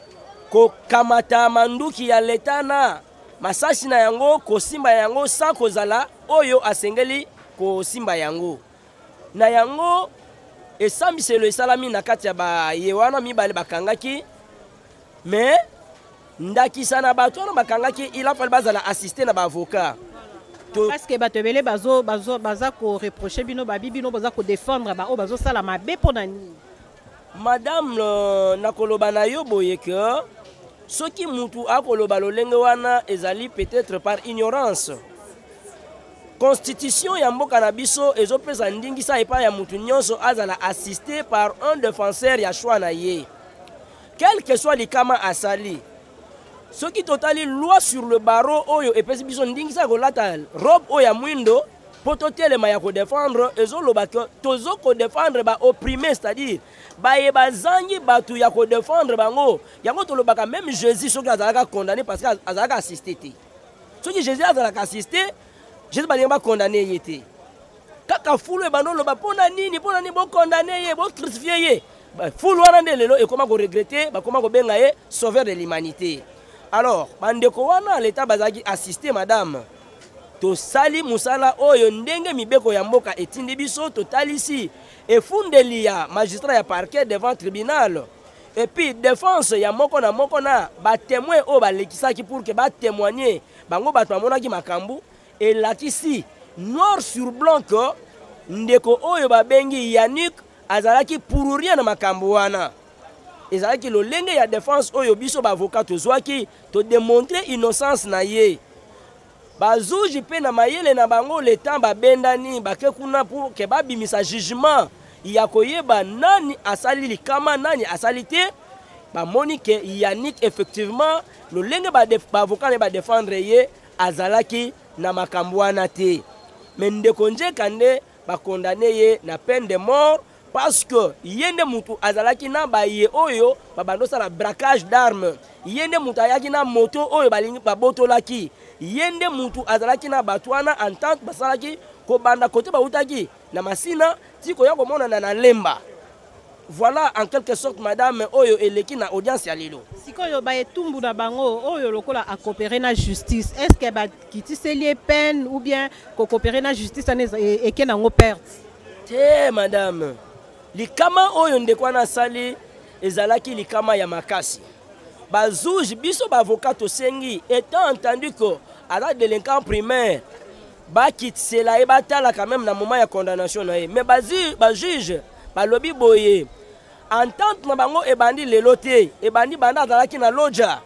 ko kamata manduki ya letana masasi na yango ko simba yango sans kozala oyo asengeli ko simba yango. Na yango esambiselo esalami na kati ya ba yewana mibale bakangaki mais ndakisa na bato na bakangaki il a fallu bazala assister na ba avocat. Parce que batebele baza ko reprocher bino babi bino baza ko défendre ba o bazo sala mabe pona ni. Madame nakoloba na yo boye que soki mutu akoloba lolenge wana ezali peut-être par ignorance. Constitution ya mboka na biso ezopesa ndingisa epa ya mutu nyonso azala assisté par un défenseur ya choix na ye. Quel que soit likama asali. Soki totali loi sur le barreau oyo epesi biso ndingisa kolata robe oya mwindo poto telema ya ko défendre ezoloba que tozo ko défendre ba opprimé, c'est-à-dire baye bazangi batu ya ko défendre bango yango tolobaka même Jésus soki azalaka condamné parce que azalaka assisté te. Soki Jésus azalaka assisté Jésus ba condamné yete. Kaka fulu e bando loba pona nini bo condamné ye bo crucifié ye. Fulu wana nde lelo e koma ko regretter ba koma ko benga ye sauveur de l'humanité. Alors bandeko wana l'état bazaki assisté madame. To sali musala oyo ndenge mibeko ya mboka etindi biso totalisi efundeli ya magistrat ya parquet devant tribunal et puis défense ya moko na ba témoin o ba lekisaki pour que ba témoigner bango bato bamonaki makambu et lakisi noir sur blanc que ndeko oyo babengi Yannick azalaki pour rien na makambu wana ezalaki lolenge ya défense oyo biso ba avocat tozwaki to démontrer innocence na ye. Bazuji pe na mayele na bango le temps babendani bake kuna pour ke babimisa jugement ya koyeba nani asali likama nani asali te bamoni ke Yannick effectivement lolenge ba avocat ne ba défendre ye azalaki na makambo wana te. Mais ndeko Njeka nde ba condamné ye na peine de mort parce que yende mutu azalaki na baye oyo babandosa la braquage d'armes. Yende mutu ayaki na moto oyo balingi babotolaki. Yende mutu azalaki na batwana entente basalaki ko banda côté bautaki na masina tiko ya komona na Lemba. Voilà en quelque sorte madame oyo eleki na audience ya lelo. sikoyo ba etumbu na bango oyo lokola a coopérer na justice est-ce que ba kitisi peine ou bien ko coopérer na justice et que nango perte te madame likama oyo ndekwa na sali ezalaki likama ya makasi bazuji biso ba avocat tosengi étant entendu que à la délinquant primaire ba kitisela e batala quand même na moment ya condamnation na mais ba juge ba lobi boye entente na bango ebandi lelo te ebandi banda azalaki na loja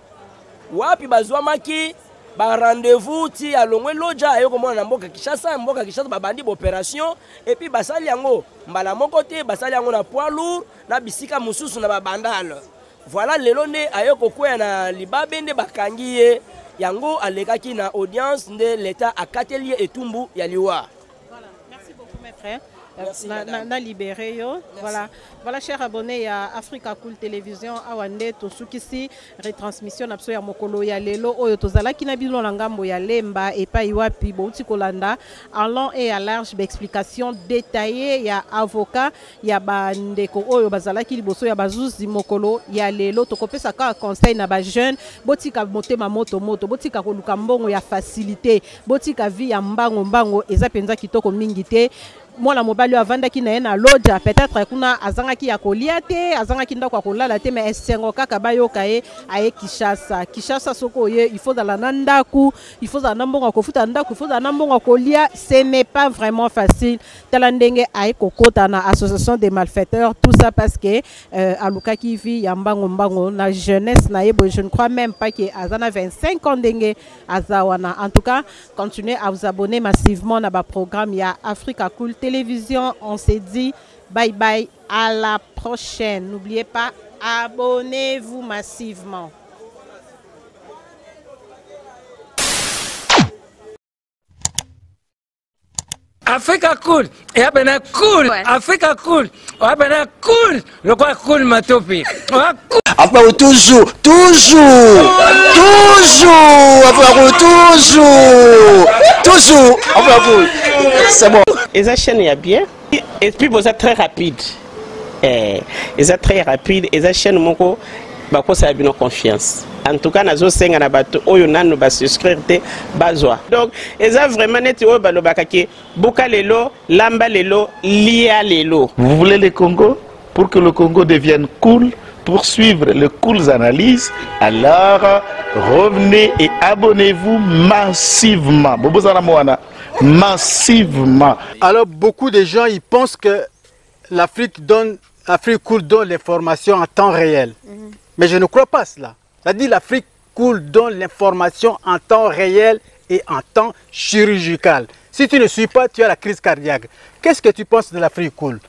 wapi bazwamaki ba rendez-vous ti alongwe loja ayoko mona na mboka Kinshasa babandi opération et puis basali yango mbala moko te basali yango na poids lourd na bisika mususu na babandale voilà lelo ne ayoko kwea na libabe nde bakangi ye yango alekaki na audience de l'état akateli etumbu ya liwa. Voilà, merci beaucoup mes frères. Na libéré yo. Voilà chers abonnés à Africa Cool Télévision awande tosukisi retransmission na ya mokolo ya lelo oyo tozalaki na bino na ngambo ya lemba epai wapi bouti kolanda en long et à large d'explication détaillée ya avocat ya bandeko oyo bazalaki liboso ya bazuzi mokolo ya lelo tokopesa ka conseil na ba jeune botika motema moto botika koluka mbongo ya facilité botika vie ya mbango eza penza kitoko mingi te. Mwana mobali avandaki na ye na loja peut-être kuna azangaki ya kolia te azangaki ndako ya kolala te mais esengo kaka bayoka ye aye Kinshasa soko ye il faut zala na ndaku il faut zala na mbongo ya kofuta ndaku il faut zala na mbongo ya kolia ce n'est pas vraiment facile tala ndenge aye kokota na association des malfaiteurs tout ça parce que alukaki vi ya mbango na jeunesse na ye je ne crois même pas que azana 25 ans ndenge azawana. En tout cas continuez à vous abonner massivement na ba programme ya Africa Cool Télévision. On s'est dit bye bye, à la prochaine. N'oubliez pas, abonnez-vous massivement. Africa Cool, et abena cool, Africa Cool, abena cool, le quoi cool matopi. Après toujours, c'est bon. Et ça chaîne est bien, et puis vous êtes très rapide. Et ça très rapide, et ça chaîne moko, bako ça a bien confiance. En tout cas, nazo senga na bato oyo nanu ba souscrire te bazwa. Donc, eza vraiment net oyo balobakaki boka lelo, lamba lelo, lia lelo. Vous voulez le Congo pour que le Congo devienne cool, pour suivre les cool analyses, alors revenez et abonnez-vous massivement. Massivement. Alors beaucoup de gens ils pensent que l'Afrique Cool donne l'information en temps réel. Mais je ne crois pas cela. C'est-à-dire l'Afrique Cool donne l'information en temps réel et en temps chirurgical. Si tu ne suis pas, tu as la crise cardiaque. Qu'est-ce que tu penses de l'Afrique Cool?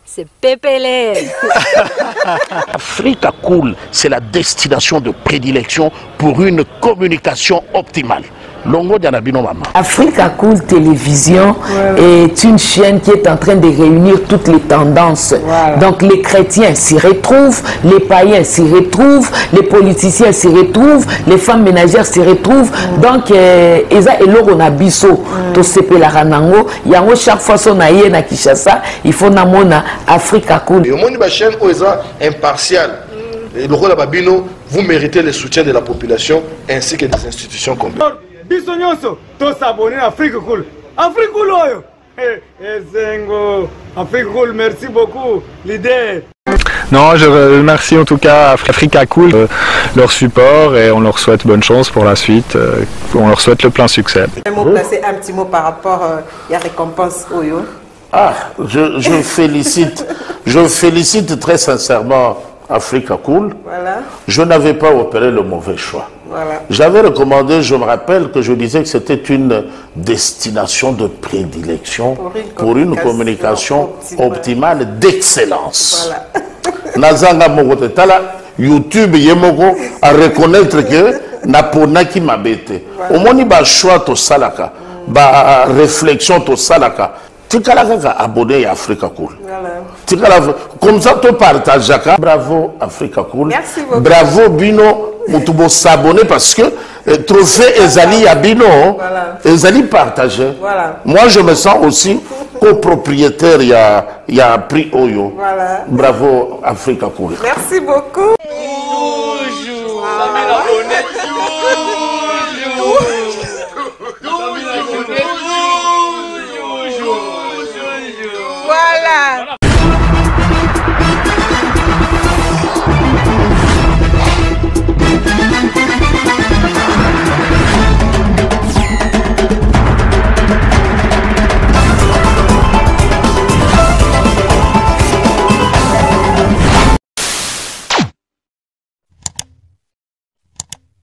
C'est pépélé. Africa Cool, c'est la destination de prédilection pour une communication optimale. Longo Dianabino Mama. Africa Cool Télévision est une chaîne qui est en train de réunir toutes les tendances. Donc les chrétiens s'y retrouvent, les païens s'y retrouvent, les politiciens s'y retrouvent, les femmes ménagères s'y retrouvent. Donc Eza Eloro Nabiso, to sepe la ranango, yango chaque fois son aïe na Kinshasa, il faut namona Africa Cool. Et au monde de la chaîne Oeza impartial. Et le rôle de Babino, vous méritez le soutien de la population ainsi que des institutions complètes. Bisognoso, tous s'abonner à Africa Cool. Africa Cool, oyo. Zengo, Africa Cool, merci beaucoup, leader. Non, je remercie en tout cas Africa Cool, leur support et on leur souhaite bonne chance pour la suite. On leur souhaite le plein succès. Placer un petit mot par rapport à la récompense Oyo. Ah, je félicite très sincèrement Africa Cool. Voilà. Je n'avais pas opéré le mauvais choix. Voilà. J'avais recommandé, je me rappelle que je disais que c'était une destination de prédilection pour une communication optimale d'excellence. Nazanga Mogote Tala, YouTube Yemoko à reconnaître que Naponaki Mabete. Au moins, il y a choix to salaka, ba réflexion to salaka. Tu as abonné à Africa Cool. Comme ça, tu partages. Bravo Africa Cool. Merci beaucoup. Bravo Bino. Vous s'abonner parce que trophée Ezali à Bino, Ezali partagé. Voilà. Moi, je me sens aussi copropriétaire. Il y a un prix Oyo. Voilà. Bravo Africa Cool. Merci beaucoup. Toujours.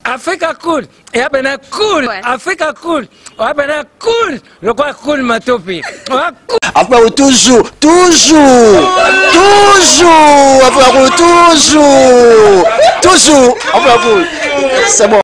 Africa cool. Et abena cool. Africa cool. Abena cool. Le quoi cool matopi. Après toujours. Après toujours. Après c'est bon.